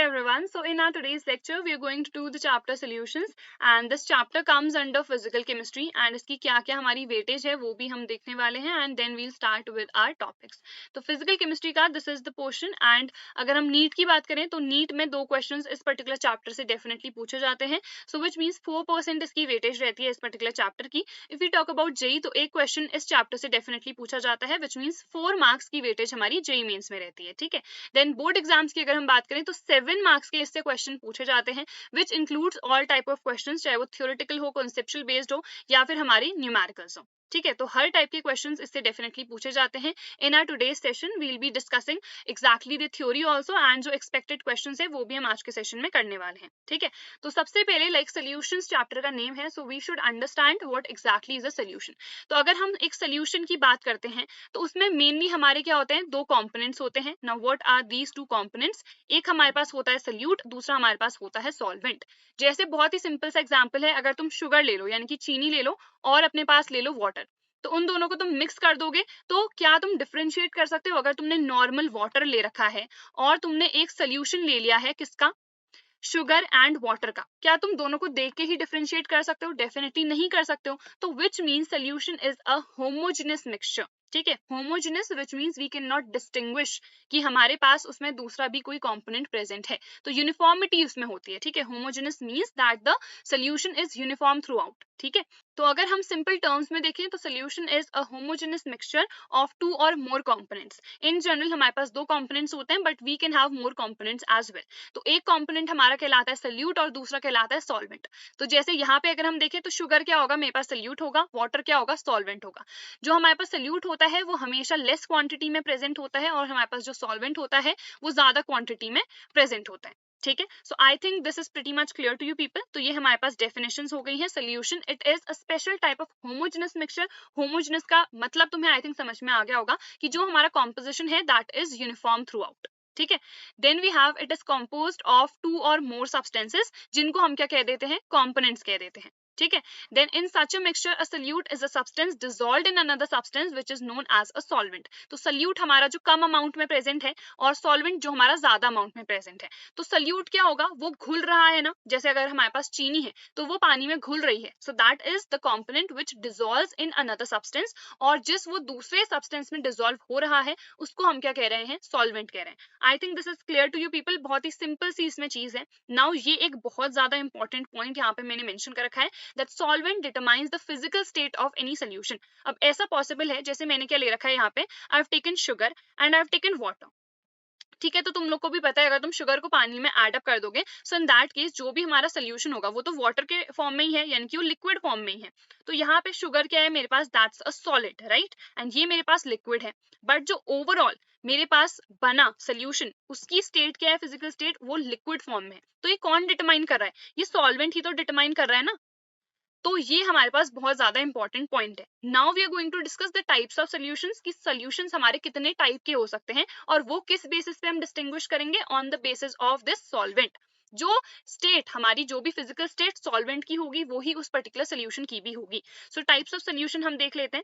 everyone. So in our today's lecture, we are going to do the chapter solutions and this chapter comes under physical chemistry and इसकी क्या क्या हमारी weightage है वो भी हम देखने वाले हैं and then we'll start with our topics. तो physical chemistry का this is the portion and अगर हम NEET की बात करें तो NEET में 2 questions इस particular chapter से definitely पूछे जाते हैं. So which means 4% इसकी weightage रहती है इस particular chapter की. If we talk about JEE तो एक question इस chapter से definitely पूछा जाता है which means 4 marks की weightage हमारी JEE mains में रहती है. ठीक है. Then board exams की अगर हम बात करें तो 7 मार्क्स के इससे क्वेश्चन पूछे जाते हैं which includes all type of questions, चाहे वो थ्योरेटिकल हो, कॉन्सेप्चुअल बेस्ड हो या फिर हमारी न्यूमेरिकल्स हो. ठीक है, तो हर टाइप के क्वेश्चंस इससे डेफिनेटली पूछे जाते हैं. In our today's session we will be discussing exactly the theory also and जो एक्सपेक्टेड क्वेश्चंस है वो भी हम आज के सेशन में करने वाले हैं. ठीक है, तो सबसे पहले लाइक सॉल्यूशंस चैप्टर का नेम है, so we should understand what exactly is a solution. तो अगर हम एक सॉल्यूशन की बात करते हैं तो उसमें मेनली हमारे क्या होते हैं, 2 कंपोनेंट्स होते हैं. Now what are these 2 components? एक हमारे पास होता है सॉल्यूट, दूसरा हमारे पास होता है सॉल्वेंट. जैसे बहुत ही सिंपल सा एग्जांपल है, अगर तुम शुगर ले लो यानी कि चीनी ले लो और अपने पास ले लो वाटर, तो उन दोनों को तुम मिक्स कर दोगे तो क्या तुम डिफरेंशिएट कर सकते हो? अगर तुमने नॉर्मल वाटर ले रखा है और तुमने एक सोल्यूशन ले लिया है किसका, शुगर एंड वाटर का, क्या तुम दोनों को देख के ही डिफरेंशिएट कर सकते हो? डेफिनेटली नहीं कर सकते हो. तो which means solution is a homogeneous mixture. ठीक है, homogeneous which means we can not distinguish कि हमारे पास उसमें दूसरा भी कोई कंपोनेंट प्रेजेंट है, तो यूनिफॉर्मिटी उसमें होती है. ठीक है, homogeneous means that the solution is uniform throughout. ठीक है, तो अगर हम सिंपल टर्म्स में देखें तो solution is a homogeneous mixture of 2 और मोर कंपोनेंट्स. इन जनरल हमारे पास 2 कंपोनेंट्स होते हैं but we can have more components as well. तो एक कंपोनेंट हमारा कहलाता है सोल्यूट और दूसरा कहलाता है सॉल्वेंट. तो जैसे यहाँ पे अगर हम देखें तो शुगर क्या होगा, मेरे पास सोल्यूट होगा, वाटर क्या होगा, सॉल्वेंट होगा. जो हमारे पास सोल्यूट होता है वो हमेशा लेस क्वांटिटी में प्रेजेंट होता है और हमारे पास जो सॉल्वेंट होता है वो ज्यादा क्वांटिटी में प्रेजेंट होता है. ठीक है, so I think this is pretty much clear to you people. तो ये हमारे पास डेफिनेशंस हो गई हैं. Solution it is a special type of homogeneous mixture. Homogeneous का मतलब तुम्हें आई थिंक समझ में आ गया होगा कि जो हमारा कॉम्पोजिशन है that is uniform throughout. ठीक है, then we have it is composed of 2 और मोर सब्सटेंसेस जिनको हम क्या कह देते हैं, कंपोनेंट्स कह देते हैं. ठीक है, then in such a mixture a solute is a substance dissolved in another substance which is known as a solvent. तो सोल्यूट हमारा जो कम अमाउंट में प्रेजेंट है और सॉल्वेंट जो हमारा ज्यादा अमाउंट में प्रेजेंट है. तो सोल्यूट क्या होगा, वो घुल रहा है ना, जैसे अगर हमारे पास चीनी है तो वो पानी में घुल रही है, सो that is the component which dissolves in another substance. और जिस वो दूसरे सब्सटेंस में डिसॉल्व हो रहा है उसको हम क्या कह रहे हैं, सॉल्वेंट कह रहे हैं. I think this is clear to you people. बहुत ही सिंपल सी इसमें चीज है. नाउ ये एक बहुत ज्यादा इंपॉर्टेंट पॉइंट यहाँ पे मैंने मेंशन कर रखा है that solvent determines the physical state of any solution. अब ऐसा पॉसिबल है, जैसे मैंने क्या ले रखा है यहाँ पे, I have taken sugar and I have taken water. ठीक है, तो तुम लोग को भी पता है अगर तुम शुगर को पानी में ऐड अप कर दोगे सो इन दैट केस जो भी हमारा सोल्यूशन होगा वो तो वाटर के फॉर्म में ही है, यानी कि वो लिक्विड फॉर्म में ही है. तो यहाँ पे शुगर क्या है मेरे पास, that's a solid, right, and ये मेरे पास लिक्विड है. बट जो ओवरऑल मेरे पास बना सोल्यूशन उसकी स्टेट क्या है, फिजिकल स्टेट, वो लिक्विड फॉर्म में है. तो ये कौन डिटरमाइन कर रहा है, ये सॉल्वेंट ही तो डिटरमाइन कर रहा है ना. तो ये हमारे पास बहुत ज्यादा इंपॉर्टेंट पॉइंट है. Now we are going to discuss the types of solutions कि सॉल्यूशंस हमारे कितने टाइप के हो सकते हैं और वो किस बेसिस पे हम डिस्टिंग्विश करेंगे, on the basis of this solvent. जो स्टेट हमारी जो भी फिजिकल स्टेट सॉल्वेंट की होगी वो ही उस पर्टिकुलर सोल्यूशन की भी होगी. सो टाइप्स ऑफ सोल्यूशन हम देख लेते हैं.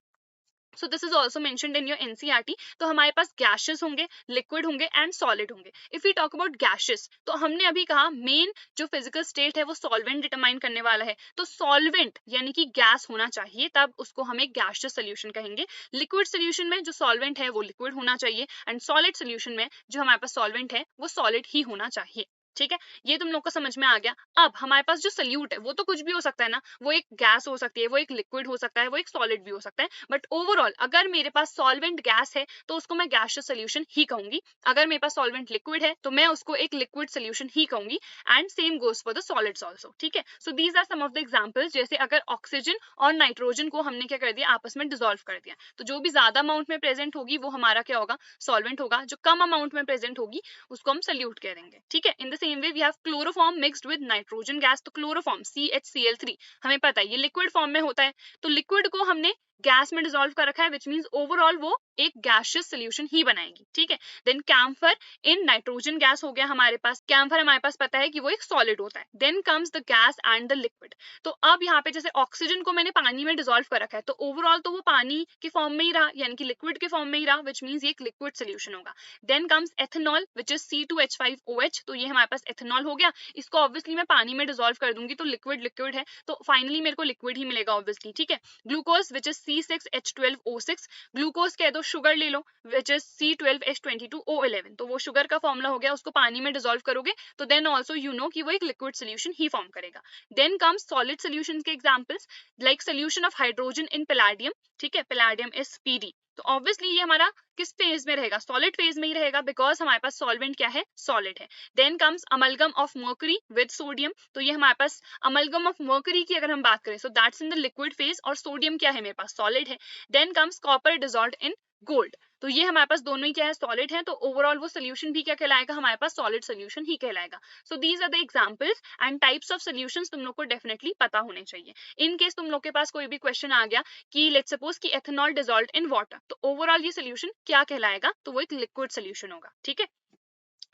सो this is also mentioned in your NCERT. तो हमारे पास गैसेस होंगे, लिक्विड होंगे एंड सॉलिड होंगे. If you talk about gases तो हमने अभी कहा मेन जो फिजिकल स्टेट है वो सॉल्वेंट डिटरमाइन करने वाला है. तो सॉल्वेंट यानी कि गैस होना चाहिए, तब उसको हम एक गैसियस सोल्यूशन कहेंगे. लिक्विड सोल्यूशन में जो सॉल्वेंट है वो लिक्विड होना चाहिए एंड सॉलिड सोल्यूशन में जो हमारे पास सॉल्वेंट है वो सॉलिड ही होना चाहिए. ठीक है, ये तुम लोग को समझ में आ गया. अब हमारे पास जो सोल्यूट है वो तो कुछ भी हो सकता है ना, वो एक गैस हो सकती है, वो एक लिक्विड हो सकता है, वो एक सॉलिड भी हो सकता है. बट ओवरऑल अगर मेरे पास सॉल्वेंट गैस है तो उसको मैं गैसियस सोल्यूशन ही कहूंगी. अगर मेरे पास सॉल्वेंट लिक्विड है तो मैं उसको एक लिक्विड सोल्यूशन ही कहूंगी. And same goes for the solids also. ठीक है, so these are some of the examples. जैसे अगर ऑक्सीजन और नाइट्रोजन को हमने क्या कर दिया, आपस में डिसॉल्व कर दिया, तो जो भी ज्यादा अमाउंट में प्रेजेंट होगी वो हमारा क्या होगा, सॉल्वेंट होगा. जो कम अमाउंट में प्रेजेंट होगी उसको हम सोल्यूट कह देंगे. ठीक है, in the same way we have chloroform mixed with nitrogen gas. तो क्लोरोफॉर्म CHCl3 हमें पता है ये लिक्विड फॉर्म में होता है. तो लिक्विड को हमने गैस में डिसॉल्व कर रखा है, विच मीन्स ओवरऑल वो एक गैसियस सोल्यूशन ही बनाएगी, ठीक है। Then camphor in nitrogen gas हो गया हमारे पास, कैम्फर हमारे पास पता है कि वो एक सॉलिड होता है। Then comes the gas and the liquid. तो अब यहाँ पे जैसे ऑक्सीजन को मैंने पानी में डिसॉल्व कर रखा है, तो ओवरऑल तो वो पानी के फॉर्म में ही रहा, यानी कि लिक्विड के फॉर्म में ही रहा, विच मीन्स ये एक लिक्विड सोल्यूशन होगा। Then comes ethanol which is C2H5OH, तो ये हमारे पास एथेनॉल हो गया। इसको ऑब्वियसली मैं पानी में डिसॉल्व कर दूंगी तो लिक्विड लिक्विड है, तो फाइनली मेरे को लिक्विड ही मिलेगा ऑब्वियसली, ठीक है। Glucose which is C6H12O6, glucose कह दो, शुगर ले लो विच इज C12H22O11, तो वो शुगर का फॉर्मूला हो गया, उसको पानी में डिसॉल्व करोगे तो देन ऑल्सो यू नो कि वो एक लिक्विड सोल्यूशन ही फॉर्म करेगा। देन कम्स सॉलिड सोल्यूशंस के examples, like solution of hydrogen in palladium, ठीक है, पैलेडियम इज PD। तो ऑब्वियसली ये हमारा किस फेज में रहेगा, सॉलिड फेज में ही रहेगा, बिकॉज हमारे पास सॉल्वेंट क्या है, सॉलिड है। Then comes amalgam of mercury with sodium, तो ये हमारे पास अमलगम ऑफ मर्करी की अगर हम बात करें, so that's in the liquid phase, और सोडियम क्या है मेरे पास, सॉलिड है। Then comes copper dissolved in gold, तो ये हमारे पास दोनों ही क्या है, सॉलिड है, तो ओवरऑल वो सोल्यूशन भी क्या कहलाएगा, हमारे पास सॉलिड सोल्यूशन ही कहलाएगा। So these are the examples and types of solutions, तुम लोग को डेफिनेटली पता होने चाहिए। इन केस तुम लोग के पास कोई भी क्वेश्चन आ गया कि लेट्स सपोज कि एथेनॉल डिसॉल्व्ड इन वाटर, तो ओवरऑल ये सोल्यूशन क्या कहलाएगा, तो वो एक लिक्विड सोल्यूशन होगा, ठीक है।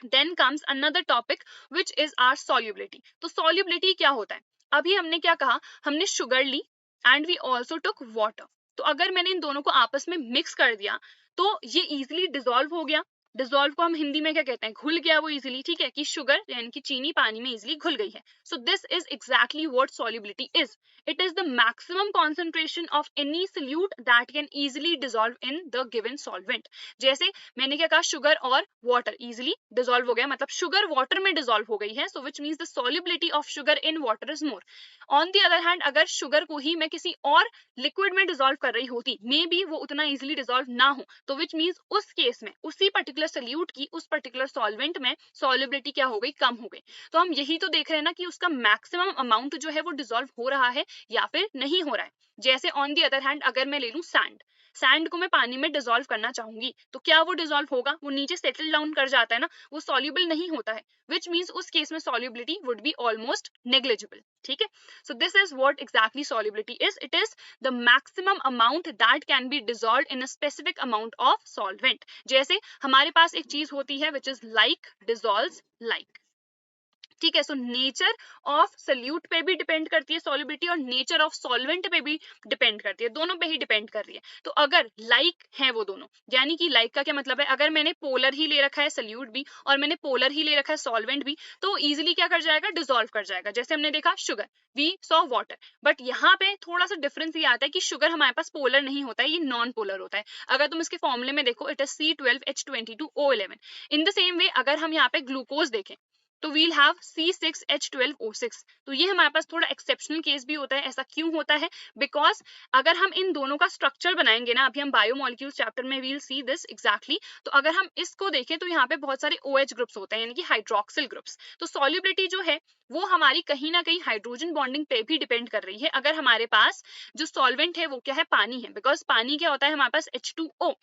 Then comes another topic which is our solubility. तो सॉल्युबिलिटी क्या होता है, अभी हमने क्या कहा, हमने शुगर ली and we also took water, तो अगर मैंने इन दोनों को आपस में मिक्स कर दिया तो ये इजिली डिसॉल्व हो गया। डिसॉल्व को हम हिंदी में क्या कहते हैं, घुल गया वो इजिली, ठीक है, कि शुगर यानी कि चीनी पानी में इजिली घुल गई है। So this is exactly what solubility is, it is the maximum concentration of any solute that can easily dissolve in the given solvent. जैसे मैंने क्या कहा, शुगर और वाटर इजिली डिसॉल्व हो गया, मतलब शुगर वाटर में डिसॉल्व हो गई है, so which means the solubility of sugar in water is more. On the other hand अगर शुगर को ही मैं किसी और लिक्विड में डिसॉल्व कर रही होती, मे बी वो उतना इजिली डिसॉल्व ना हो, तो विच मीन्स उस केस में उसी पर्टिकुलर सोल्यूट की उस पर्टिकुलर सॉल्वेंट में सॉल्युबिलिटी क्या हो गई, कम हो गई। तो हम यही तो देख रहे हैं ना कि उसका मैक्सिमम अमाउंट जो है वो डिसॉल्व हो रहा है या फिर नहीं हो रहा है। जैसे ऑन द अदर हैंड अगर मैं ले लूं सैंड, सैंड को मैं पानी में डिसॉल्व करना चाहूंगी, तो क्या वो डिसॉल्व होगा, वो नीचे सेटल डाउन कर जाता है ना, वो सॉल्युबल नहीं होता है, विच मीन्स उस केस में solubility would be almost negligible, ठीक है। So this is what exactly solubility is, it is the maximum amount that can B dissolved in a specific amount of solvent. जैसे हमारे पास एक चीज होती है which is like dissolves like, ठीक है। सो नेचर ऑफ सोल्यूट पे भी डिपेंड करती है सॉल्युबिलिटी, और नेचर ऑफ सॉल्वेंट पे भी डिपेंड करती है, दोनों पे ही डिपेंड कर रही है। तो अगर लाइक है वो दोनों, यानी कि लाइक का क्या मतलब है, अगर मैंने पोलर ही ले रखा है सोल्यूट भी और मैंने पोलर ही ले रखा है सॉल्वेंट भी, तो इजीली क्या कर जाएगा, डिसॉल्व कर जाएगा। जैसे हमने देखा sugar, we saw water, but यहाँ पे थोड़ा सा डिफरेंस ये आता है कि शुगर हमारे पास पोलर नहीं होता है, ये नॉन पोलर होता है। अगर तुम इसके फॉर्मूले में देखो, it is C12H22O11। In the same वे अगर हम यहाँ पे ग्लूकोज देखें तो वील हैव C6H12O6, तो ये हमारे पास थोड़ा एक्सेप्शनल केस भी होता है। ऐसा क्यों होता है, बिकॉज अगर हम इन दोनों का स्ट्रक्चर बनाएंगे ना, अभी हम बायोमोलिक्यूल्स चैप्टर में वील सी दिस एग्जैक्टली, तो अगर हम इसको देखें तो यहाँ पे बहुत सारे OH ग्रुप्स होते हैं, यानी कि हाइड्रोक्सिल ग्रुप्स। तो सॉल्युबिलिटी जो है वो हमारी कहीं ना कहीं हाइड्रोजन बॉन्डिंग पे भी डिपेंड कर रही है। अगर हमारे पास जो सॉल्वेंट है वो क्या है, पानी है, बिकॉज पानी क्या होता है हमारे पास H2O,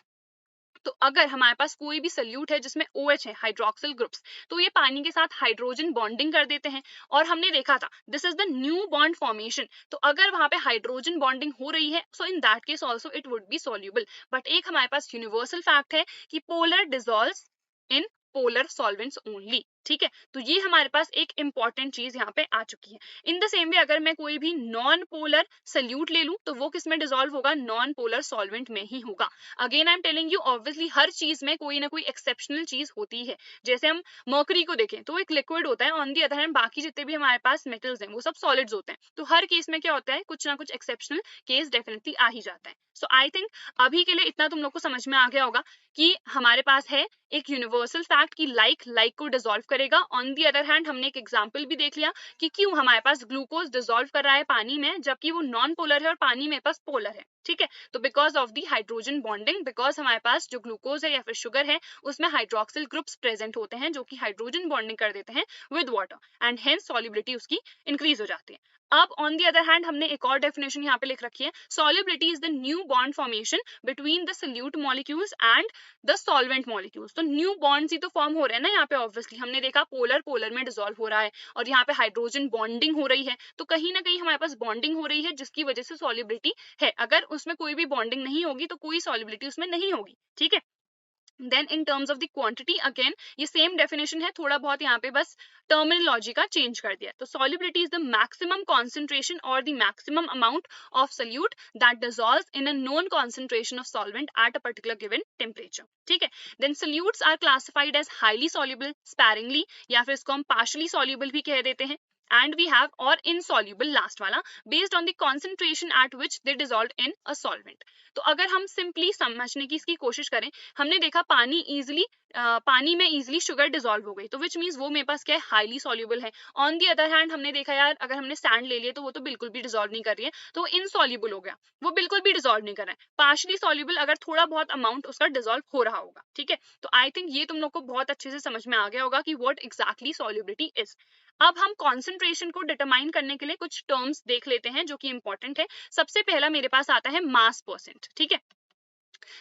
तो अगर हमारे पास कोई भी सोल्यूट है जिसमें OH है, हाइड्रोक्सिल ग्रुप्स, तो ये पानी के साथ हाइड्रोजन बॉन्डिंग कर देते हैं, और हमने देखा था this is the new bond formation. तो अगर वहां पे हाइड्रोजन बॉन्डिंग हो रही है, so in that case also it would be soluble. But एक हमारे पास यूनिवर्सल फैक्ट है कि polar dissolves in polar solvents only, ठीक है। तो ये हमारे पास एक इंपॉर्टेंट चीज यहाँ पे आ चुकी है। इन द सेम वे अगर मैं कोई भी नॉन पोलर सोल्यूट ले लूं तो वो किस में डिसॉल्व होगा, नॉन पोलर सॉल्वेंट में ही होगा। Again I am telling you, obviously हर चीज में कोई ना कोई एक्सेप्शनल चीज होती है। जैसे हम मर्करी को देखें तो एक लिक्विड होता है, ऑन दी अदर हैंड बाकी जितने भी हमारे पास मेटल्स हैं वो सब सॉलिड्स होते हैं। तो हर केस में क्या होता है, कुछ ना कुछ एक्सेप्शनल केस डेफिनेटली आ ही जाता है। सो आई थिंक अभी के लिए इतना तुम लोग को समझ में आ गया होगा कि हमारे पास है एक यूनिवर्सल फैक्ट कि लाइक को डिसॉल्व करेगा। ऑन दी अदर हैंड हमने एक एग्जांपल भी देख लिया कि क्यों हमारे पास ग्लूकोज डिसॉल्व कर रहा है पानी में, जबकि वो नॉन पोलर है और पानी में पास पोलर है, ठीक है। तो because of the hydrogen bonding, because हमारे पास जो ग्लूकोज है या फिर शुगर है उसमें हाइड्रोक्सिल ग्रुप्स प्रेजेंट होते हैं जो कि हाइड्रोजन बॉन्डिंग कर देते हैं with water, and hence solubility उसकी इंक्रीज हो जाती है। अब ऑन दी अदर हैंड हमने एक और डेफिनेशन यहाँ पे लिख रखी है, solubility is the new bond formation between the solute molecules and the solvent molecules. तो न्यू बॉन्ड्स ही तो फॉर्म हो रहे हैं ना यहाँ पे, ऑब्वियसली हमने देखा पोलर पोलर में डिसॉल्व हो रहा है और यहाँ पे हाइड्रोजन बॉन्डिंग हो रही है, तो कहीं ना कहीं हमारे पास बॉन्डिंग हो रही है जिसकी वजह से सॉल्युबिलिटी है। अगर उसमें कोई भी बॉन्डिंग नहीं होगी तो कोई सॉल्युबिलिटी उसमें नहीं होगी, ठीक है। Then in terms of the quantity again ये सेम डेफिनेशन है, थोड़ा बहुत यहाँ पे बस टर्मिनोलॉजी का चेंज कर दिया। तो solubility is the maximum concentration और the maximum amount of solute that dissolves in a known concentration of solvent at a particular given temperature, ठीक है। Then solutes are classified as highly soluble, sparingly, या फिर इसको हम partially soluble भी कह देते हैं, and we have or insoluble last वाला based on the concentration at which they dissolved in a solvent। तो अगर हम सिंपली समझने की इसकी कोशिश करें, हमने देखा पानी में इजिली शुगर डिसॉल्व हो गई, तो विच मीन्स वो मेरे पास क्या है, हाईली सॉल्युबल है। ऑन दी अदर हैंड हमने देखा यार अगर हमने सैंड ले लिया तो वो तो बिल्कुल भी डिसॉल्व नहीं कर रही है, तो इनसॉल्युबल हो गया, वो बिल्कुल भी डिसॉल्व नहीं कर रहा है। पार्शली सॉल्युबल अगर थोड़ा बहुत अमाउंट उसका डिसॉल्व हो रहा होगा, ठीक है। तो आई थिंक ये तुम लोग को बहुत अच्छे से समझ में आ गया होगा कि व्हाट एग्जैक्टली सॉल्युबिलिटी इज। अब हम कॉन्सेंट्रेशन को डिटरमाइन करने के लिए कुछ टर्म्स देख लेते हैं जो कि इंपॉर्टेंट है। सबसे पहला मेरे पास आता है मास परसेंट, ठीक है,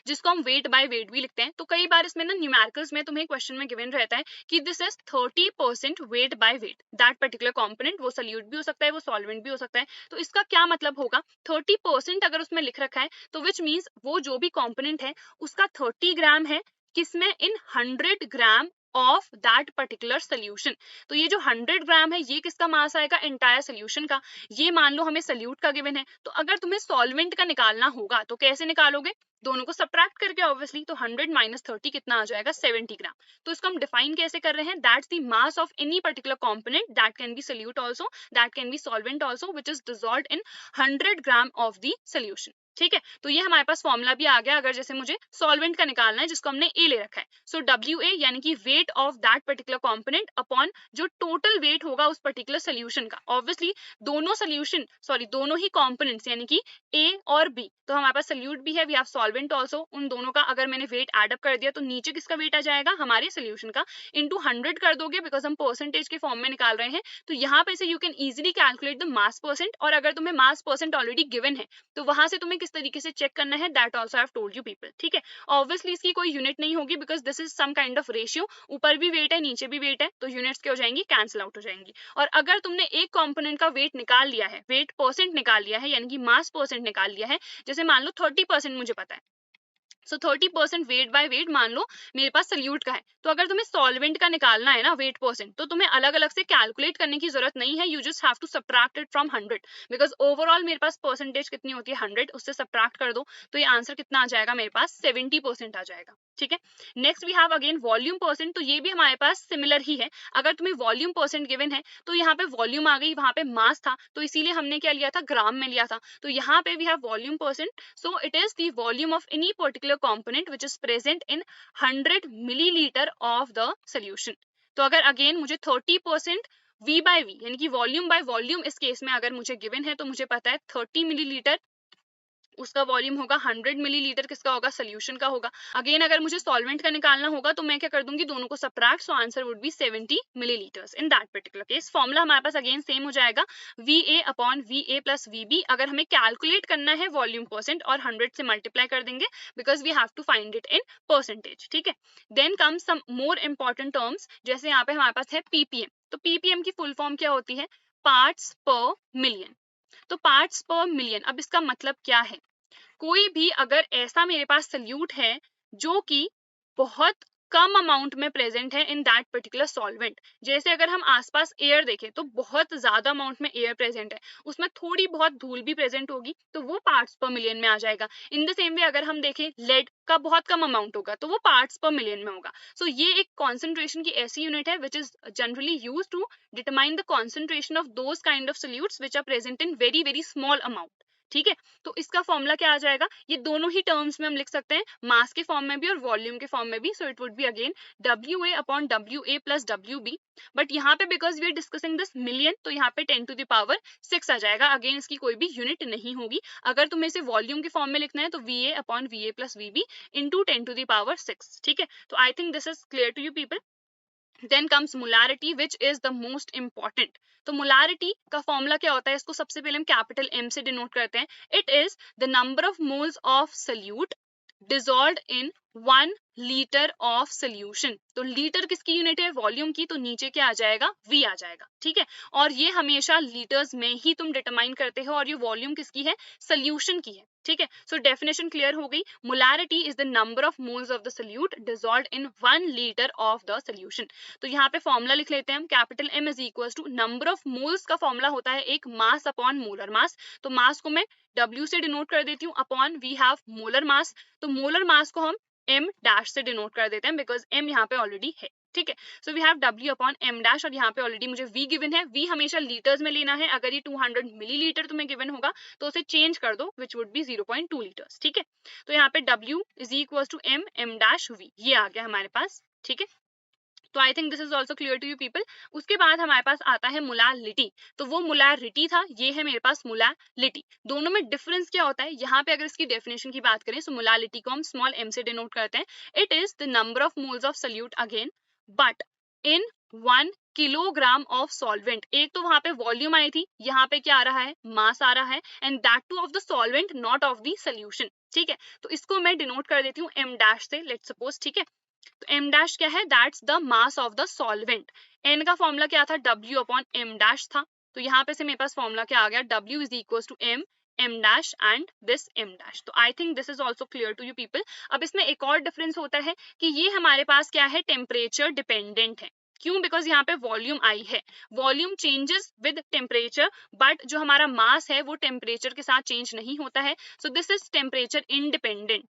जिसको हम वेट बाय वेट भी लिखते हैं। तो कई बार इसमें ना न्यूमेरिकल्स में तुम्हें क्वेश्चन में गिवन रहता है कि this is 30% weight by weight, that particular component, वो सल्यूट भी हो सकता है, वो सॉल्वेंट भी हो सकता है। तो इसका क्या मतलब होगा, 30% अगर उसमें लिख रखा है तो विच मीन्स वो जो भी कंपोनेंट है उसका 30 ग्राम है, किसमें, इन 100 gram of that particular solution. तो ये जो 100 ग्राम है ये किसका मास आएगा, एंटायर सोल्यूशन का। ये मान लो हमें सल्यूट का गिवन है, तो अगर तुम्हें सॉल्वेंट का निकालना होगा तो कैसे निकालोगे, दोनों को सब्ट्रैक्ट करके ऑब्वियसली। तो 100 माइनस 30 कितना आ जाएगा, 70 ग्राम। तो इसको हम डिफाइन कैसे कर रहे हैं, that's the mass of any particular component that can be solute also, that can be solvent also, which is dissolved in 100 gram of the solution, ठीक है। तो ये हमारे पास फॉर्मूला भी आ गया अगर जैसे मुझे सॉल्वेंट का निकालना है जिसको हमने ए ले रखा है। सो WA यानी कि weight of that particular component upon जो टोटल वेट होगा उस पर्टिकुलर सोल्यूशन का। ऑब्वियसली दोनों ही कंपोनेंट्स यानी कि ए और बी, तो हमारे पास सल्यूट भी है, वी हैव सॉल्वेंट आल्सो, उन दोनों का अगर मैंने वेट एड अप कर दिया तो नीचे किसका वेट आ जाएगा, हमारे सोल्यूशन का, इनटू 100 कर दोगे बिकॉज हम परसेंटेज के फॉर्म में निकाल रहे हैं। तो यहाँ पे से you can easily calculate the mass percent, और अगर तुम्हें मास परसेंट ऑलरेडी गिवन है तो वहां से तुम्हें किस तरीके से चेक करना है, that also I have told you people, ठीक है। ऑब्वियसली इसकी कोई यूनिट नहीं होगी because this is some kind of ratio, ऊपर भी वेट है नीचे भी वेट है, तो यूनिट्स क्या हो जाएंगी, कैंसिल आउट हो जाएंगी। और अगर तुमने एक कंपोनेंट का वेट निकाल लिया है, वेट परसेंट निकाल लिया है, यानी कि मास परसेंट निकाल लिया है, जैसे मान लो 30% मुझे पता है, सो 30% वेट बाय वेट मान लो मेरे पास सल्यूट का है, तो अगर तुम्हें सॉल्वेंट का निकालना है ना वेट परसेंट, तो तुम्हें अलग अलग से कैलकुलेट करने की जरूरत नहीं है, you just have to subtract it from 100 because overall मेरे पास परसेंटेज कितनी होती है 100, उससे सब्ट्रैक्ट कर दो तो ये आंसर कितना आ जाएगा, मेरे पास 70% आ जाएगा, ठीक है। Next we have again volume percent, तो ये भी हमारे पास सिमिलर ही है। अगर तुम्हें वॉल्यूम परसेंट गिवन है तो यहाँ पे वॉल्यूम आ गई, वहां पे मास था तो इसीलिए हमने क्या लिया था, ग्राम में लिया था। तो यहाँ पे we have volume percent, so it is the volume of any particular component which is present in 100 millilitre of the solution. तो अगर अगेन मुझे 30% V बाय वी यानी कि वॉल्यूम बाय वॉल्यूम इस केस में अगर मुझे गिवन है तो मुझे पता है 30 मिलीलीटर उसका वॉल्यूम होगा, 100 मिलीलीटर किसका होगा, सोल्यूशन का होगा। अगेन अगर मुझे सॉल्वेंट का निकालना होगा तो मैं क्या कर दूंगी, दोनों को subtract, so answer would be 70 millilitres in that particular case. Formula हमारे पास अगेन सेम हो जाएगा, VA upon VA plus VB। अगर हमें कैलकुलेट करना है वॉल्यूम परसेंट और 100 से मल्टीप्लाई कर देंगे because we have to find it in percentage, ठीक है। Then come some more important terms, जैसे यहाँ पे हमारे पास है PPM। तो PPM की फुल फॉर्म क्या होती है, पार्ट्स पर मिलियन। तो पार्ट्स पर मिलियन, अब इसका मतलब क्या है, कोई भी अगर ऐसा मेरे पास सल्यूट है जो कि बहुत कम अमाउंट में प्रेजेंट है इन दैट पर्टिकुलर सॉल्वेंट, जैसे अगर हम आसपास एयर देखें तो बहुत ज्यादा अमाउंट में एयर प्रेजेंट है, उसमें थोड़ी बहुत धूल भी प्रेजेंट होगी तो वो पार्ट्स पर मिलियन में आ जाएगा। इन द सेम वे अगर हम देखें लेड का बहुत कम अमाउंट होगा तो वो पार्ट्स पर मिलियन में होगा। सो ये एक कॉन्सेंट्रेशन की ऐसी यूनिट है which is generally use to determine the concentration of those kind of solutes which are present in very very small amount, ठीक है। तो इसका फॉर्मूला क्या आ जाएगा, ये दोनों ही टर्म्स में हम लिख सकते हैं, मास के फॉर्म में भी और वॉल्यूम के फॉर्म में भी। So it would be again WA upon WA plus WB, but यहाँ पे because we are discussing this million तो यहाँ पे 10 टू द पावर 6 आ जाएगा। अगेन इसकी कोई भी यूनिट नहीं होगी। अगर तुम्हें इसे वॉल्यूम के फॉर्म में लिखना है तो VA upon VA plus VB into 10 to the power 6, ठीक है। तो I think this is clear to you people. Then comes molarity which is the most important. तो मोलारिटी का फॉर्मूला क्या होता है, इसको सबसे पहले हम कैपिटल M से डिनोट करते हैं। It is the number of moles of solute dissolved in 1 litre of solution. तो लीटर किसकी यूनिट है, वॉल्यूम की, तो नीचे क्या आ जाएगा, V आ जाएगा, ठीक है। और ये हमेशा लीटर्स में ही तुम डिटरमाइन करते हो, और ये वॉल्यूम किसकी है, सोल्यूशन की है, ठीक है। सो डेफिनेशन क्लियर हो गई, molarity is the number of moles of the solute dissolved in 1 litre of the solution. तो यहाँ पे फॉर्मूला लिख लेते हैं हम, capital M is equal to number of moles का फॉर्मूला होता है एक मास अपॉन मोलर मास। तो मास को मैं W से डिनोट कर देती हूँ, upon we have molar mass. तो मोलर मास को हम M डैश से डिनोट कर देते हैं, बिकॉज M यहाँ पे ऑलरेडी है, ठीक है। So we have W upon M dash, और यहाँ पे ऑलरेडी मुझे V गिवन है। V हमेशा लीटर्स में लेना है, अगर ये 200 मिलीलीटर तुम्हें गिवन होगा तो उसे चेंज कर दो, विच वुड बी 0.2 लीटर्स, ठीक है। तो यहाँ पे W is equal to M dash V, ये आ गया हमारे पास, ठीक है। तो I think this is also clear to you people. उसके बाद हमारे पास आता है मोलारिटी। तो वो मोलारिटी था, ये है मेरे पास मोलारिटी। दोनों में डिफरेंस क्या होता है, यहाँ पे अगर इसकी डेफिनेशन की बात करें, सो मोलारिटी को हम स्मॉल m से डिनोट करते हैं। It is the number of moles of solute again, but in 1 kilogram of solvent. एक तो वहां पे वॉल्यूम आई थी, यहाँ पे क्या आ रहा है, मास आ रहा है, and that two of the solvent, not of the solution, ठीक है। तो इसको मैं डिनोट कर देती हूँ M डैश से, लेट्स सपोज, ठीक है। तो M डैश क्या है, that's the mass of the solvent. N का फॉर्मूला क्या था, W अपॉन M डैश था। तो यहाँ पे से मेरे पास फॉर्मूला क्या आ गया, W is equal to M dash and this M dash. तो I think this is also clear to you people. अब इसमें एक और डिफरेंस होता है कि ये हमारे पास क्या है, टेम्परेचर डिपेंडेंट है। क्यों, बिकॉज यहाँ पे वॉल्यूम आई है, volume changes with temperature, but जो हमारा मास है वो टेम्परेचर के साथ चेंज नहीं होता है। So this is temperature independent.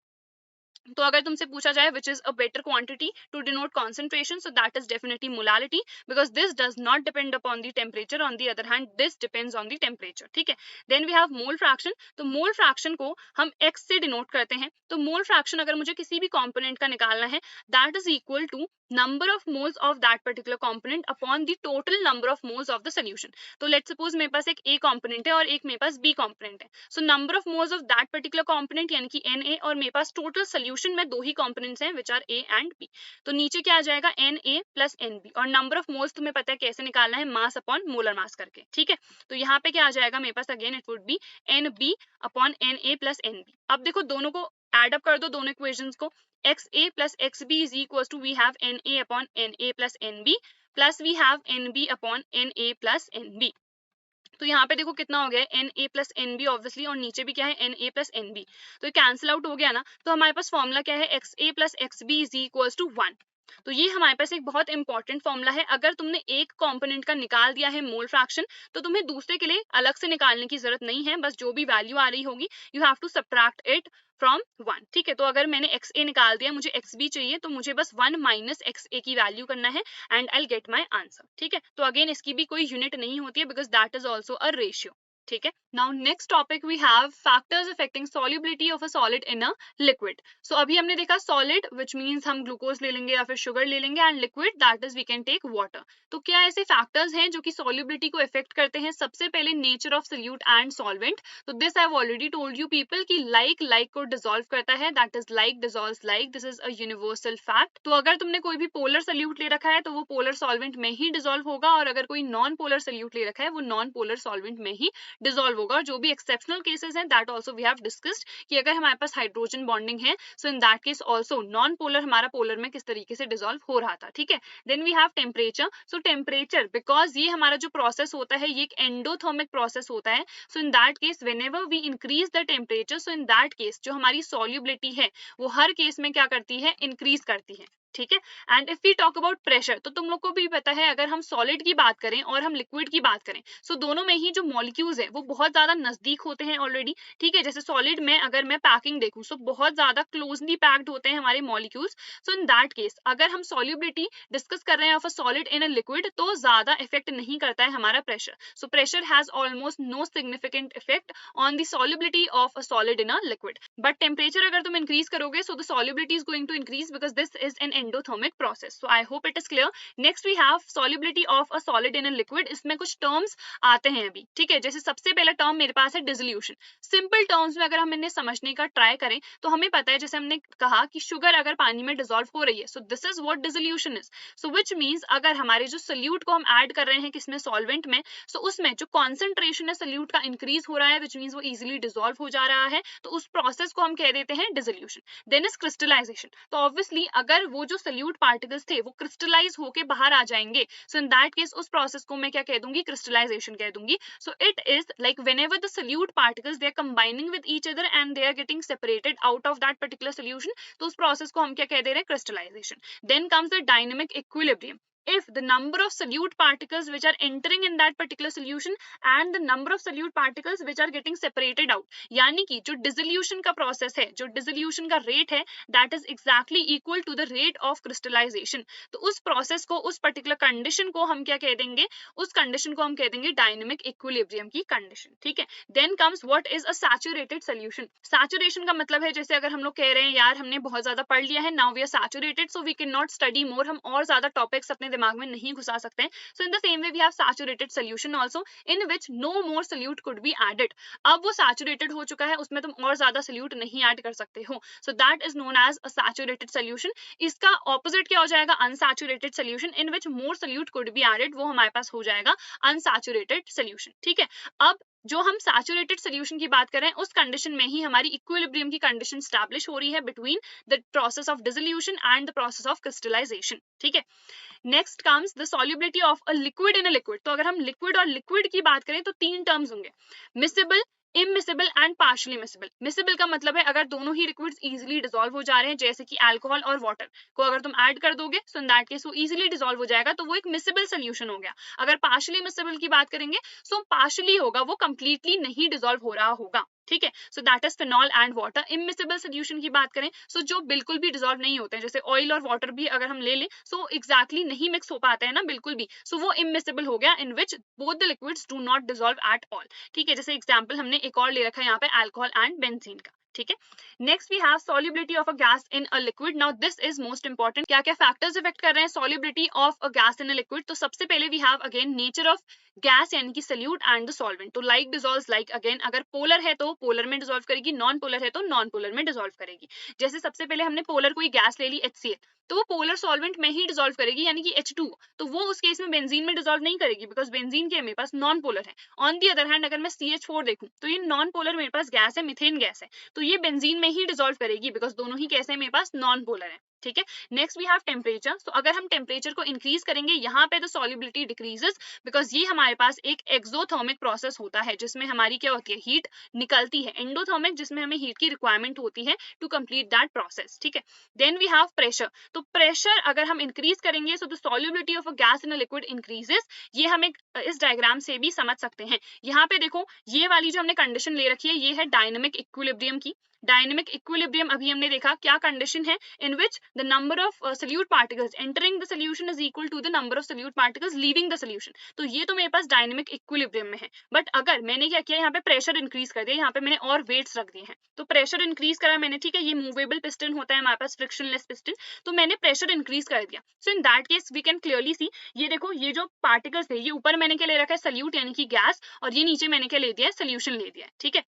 तो अगर तुमसे पूछा जाए which is a better quantity to denote concentration, so that is definitely molarity, because this does not depend upon the temperature, on the other hand this depends on the temperature, ठीक है। Then we have mole fraction. तो mole fraction को हम x से denote करते हैं। तो mole fraction अगर मुझे किसी भी कॉम्पोनेंट का निकालना है, that is equal to number of moles of that particular component upon the total number of moles of the solution. तो let's suppose मेरे पास एक A component है और एक मेरे पास B component है। So number of moles of that particular component यानी कि Na, और मेरे पास total solution में दो ही components हैं which are A and B। तो नीचे क्या आ जाएगा, Na plus Nb, और number of moles तुम्हें पता है कैसे निकालना है, mass upon molar mass करके, ठीक है। तो यहाँ पे क्या आ जाएगा मेरे पास, again it would be Nb upon Na plus Nb। अब देखो दोनों को एड अप कर दो, दोनों इक्वेशंस को, XA plus XB is equals to we have Na upon Na plus Nb plus we have Nb upon Na plus Nb। तो यहाँ पे देखो कितना हो गया है, Na plus Nb ऑब्वियसली, और नीचे भी क्या है, Na plus Nb। तो ये कैंसिल आउट हो गया ना। तो हमारे पास फॉर्मूला क्या है, XA plus XB is equals to 1। तो ये हमारे पास एक बहुत इंपॉर्टेंट फॉर्मूला है। अगर तुमने एक कंपोनेंट का निकाल दिया है मोल फ्रैक्शन, तो तुम्हें दूसरे के लिए अलग से निकालने की जरूरत नहीं है, बस जो भी वैल्यू आ रही होगी you have to subtract it from 1, ठीक है। तो अगर मैंने XA निकाल दिया, मुझे XB चाहिए, तो मुझे बस 1 माइनस XA की वैल्यू करना है and I get my answer, ठीक है। तो अगेन इसकी भी कोई यूनिट नहीं होती है, because that is also a ratio, ठीक है। Now next topic we have factors affecting solubility of a solid in a liquid. So अभी हमने देखा सॉलिड विच मींस हम ग्लूकोज ले लेंगे या फिर शुगर ले लेंगे, and liquid that is we can take water. तो क्या ऐसे फैक्टर्स हैं जो कि सॉल्युबिलिटी को इफेक्ट करते हैं? सबसे पहले nature of solute and solvent. तो this I have already told you people कि लाइक को डिसॉल्व करता है, that is like dissolves like, this is a universal fact. तो अगर तुमने कोई भी पोलर सोल्यूट ले रखा है तो वो पोलर सॉल्वेंट में ही डिसॉल्व होगा, और अगर कोई नॉन पोलर सोल्यूट ले रखा है वो नॉन पोलर सॉल्वेंट में ही डिसॉल्व होगा। और जो भी एक्सेप्शनल केसेस हैं that also we have discussed कि अगर हमारे पास हाइड्रोजन बॉन्डिंग है, so in that case also non polar हमारा पोलर में किस तरीके से डिसॉल्व हो रहा था, ठीक है। Then we have temperature. So temperature, because ये हमारा जो प्रोसेस होता है ये एक एंडोथर्मिक प्रोसेस होता है, so in that case whenever we increase the temperature, so in that case जो हमारी सॉल्युबिलिटी है वो हर केस में क्या करती है, इंक्रीज करती है, ठीक है। And if we talk about pressure, तो तुम लोग को भी पता है अगर हम सॉलिड की बात करें और हम लिक्विड की बात करें, सो दोनों में ही जो मॉलिक्यूल्स है वो बहुत ज्यादा नजदीक होते हैं ऑलरेडी, ठीक है। जैसे सॉलिड में अगर मैं पैकिंग देखूं, सो बहुत ज्यादा क्लोजली पैक्ड होते हैं हमारे molecules. So in that case अगर हम सॉल्युबिलिटी डिस्कस कर रहे हैं of a solid in a liquid, तो ज्यादा इफेक्ट नहीं करता है हमारा pressure. So pressure has almost no significant effect on the solubility of a solid in a liquid. But temperature अगर तुम इंक्रीज करोगे, so the solubility is going to increase, because this is an endothermic process. So I hope it is clear. Next we have solubility of a solid in a liquid. इसमें कुछ terms आते हैं अभी, ठीक है. जैसे सबसे पहला term मेरे पास है dissolution. Simple terms में अगर हम इन्हें समझने का try करें तो हमें पता है, जैसे हमने कहा कि sugar अगर पानी में dissolve हो रही है, so this is what dissolution is. So which means अगर हमारे जो solute को हम add कर रहे हैं किसमें, solvent में, so उसमें जो concentration है solute का increase हो रहा है, which means वो easily dissolve हो जा रहा है, तो उस process को हम कह देते हैं dissolution. Then is crystallization. तो obviously अगर वो जो solute particles थे वो crystallize होके बाहर आ जाएंगे, so in that case उस process को मैं क्या कह दूंगी, crystallization कह दूंगी. So it is like whenever the solute particles they are combining with each other and they are getting separated out of that particular solution, तो उस process को हम क्या कह दे रहे हैं, crystallization. Then comes the dynamic equilibrium. If the number of solute particles which are entering in that particular solution and the number of solute particles which are getting separated out, यानी कि जो dissolution का process है, जो dissolution का rate है, that is exactly equal to the rate of crystallization. तो उस process को, उस particular condition को हम क्या कह देंगे, उस condition को हम कह देंगे dynamic equilibrium की condition, ठीक है. Then comes what is a saturated solution. Saturation का मतलब है, जैसे अगर हम लोग कह रहे हैं यार हमने बहुत ज्यादा पढ़ लिया है, now we are saturated so we cannot study more, हम और ज्यादा topics अपने दिमाग में नहीं घुसा सकते हैं. So in the same way we have saturated solution also in which no more solute could be added. अब वो saturated हो चुका है, उसमें तुम और ज्यादा solute नहीं add कर सकते हो. So that is known as a saturated solution. इसका opposite क्या हो जाएगा, unsaturated solution in which more solute could be added, वो हमारे पास हो जाएगा unsaturated solution, ठीक है. अब जो हम सैचुरेटेड सोल्यूशन की बात कर रहे हैं उस कंडीशन में ही हमारी इक्विलिब्रियम की कंडीशन स्टैब्लिश हो रही है between the process of dissolution and the process of crystallisation, ठीक है. Next comes the solubility of a liquid in a liquid. तो अगर हम लिक्विड और लिक्विड की बात करें तो तीन टर्म्स होंगे, miscible, immiscible and partially miscible. Miscible का मतलब है अगर दोनों ही लिक्विड्स इजीली डिसॉल्व हो जा रहे हैं, जैसे कि अल्कोहल और वाटर को अगर तुम ऐड कर दोगे सो इन दैट केस वो इजीली डिसॉल्व हो जाएगा, तो वो एक मिसिबल सोल्यूशन हो गया. अगर पार्शियली मिसिबल की बात करेंगे सो पार्शियली होगा, वो कंप्लीटली नहीं डिसॉल्व हो रहा होगा, ठीक है. सो that is phenol and water. Immiscible solution की बात करें सो जो बिल्कुल भी डिसॉल्व नहीं होते हैं, जैसे ऑयल और वाटर भी अगर हम ले लें सो एग्जैक्टली नहीं मिक्स हो पाते हैं ना बिल्कुल भी, सो वो इमिसिबल हो गया in which both the liquids do not dissolve at all, ठीक है. जैसे एग्जांपल हमने एक और ले रखा है यहाँ पे अल्कोहल एंड बेंजीन का, ठीक है. Next we have solubility of a gas in a liquid. Now this is most important. क्या क्या फैक्टर्स इफेक्ट कर रहे हैं solubility of a gas in a liquid. तो सबसे पहले we have again nature of gas यानी कि सल्यूट एंड द सॉल्वेंट. तो लाइक डिसॉल्व्स लाइक, अगेन अगर पोलर है तो पोलर में डिसॉल्व करेगी, नॉन पोलर है तो नॉन पोलर में डिसॉल्व करेगी. जैसे सबसे पहले हमने पोलर कोई गैस ले ली HCl, तो वो पोलर सॉल्वेंट में ही डिसॉल्व करेगी यानी कि H2, तो वो उस केस में बेंजीन में डिसॉल्व नहीं करेगी बिकॉज बेंजीन के मेरे पास नॉन पोलर है. ऑन दी अदर हैंड अगर मैं CH4 देखूं तो ये नॉन पोलर मेरे पास गैस है, मीथेन गैस है, तो ये बेंजीन में ही डिसॉल्व करेगी बिकॉज दोनों ही कैसे मेरे पास नॉन पोलर है, ठीक है. Next we have temperature. तो अगर हम टेम्परेचर को इंक्रीज करेंगे यहाँ पे तो सॉल्युबिलिटी डिक्रीजेस बिकॉज ये हमारे पास एक एक्सोथर्मिक प्रोसेस होता है जिसमें हमारी क्या होती है, हीट निकलती है. एंडोथर्मिक जिसमें हमें हीट की रिक्वायरमेंट होती है टू कंप्लीट दैट प्रोसेस, ठीक है. Then we have pressure. तो प्रेशर अगर हम इंक्रीज करेंगे so the solubility of a gas in a liquid increases. ये हम एक इस डायग्राम से भी समझ सकते हैं. यहाँ पे देखो ये वाली जो हमने कंडीशन ले रखी है ये है डायनेमिक इक्विलिब्रियम की. डायनेमिक इक्विलिब्रियम अभी हमने देखा क्या कंडीशन है, in which the number of solute particles entering the solution is equal to the number of solute particles leaving the solution. तो ये तो मेरे पास डायनेमिक इक्विलिब्रियम में है. बट अगर मैंने क्या किया यहाँ पे प्रेशर इंक्रीज कर दिया, यहाँ पे मैंने और वेट्स रख दिए हैं, तो प्रेशर इंक्रीज करा मैंने, ठीक है. ये मूवेबल पिस्टन होता है हमारे पास, फ्रिक्शनलेस पिस्टन, तो मैंने प्रेशर इंक्रीज कर दिया. So in that case we can clearly see, ये देखो ये जो पार्टिकल्स थे ये ऊपर मैंने क्या ले रखा है, सोल्यूट यानी कि गैस, और ये नीचे मैंने क्या ले दिया है, सोल्यूशन ले दिया है, ठीक है.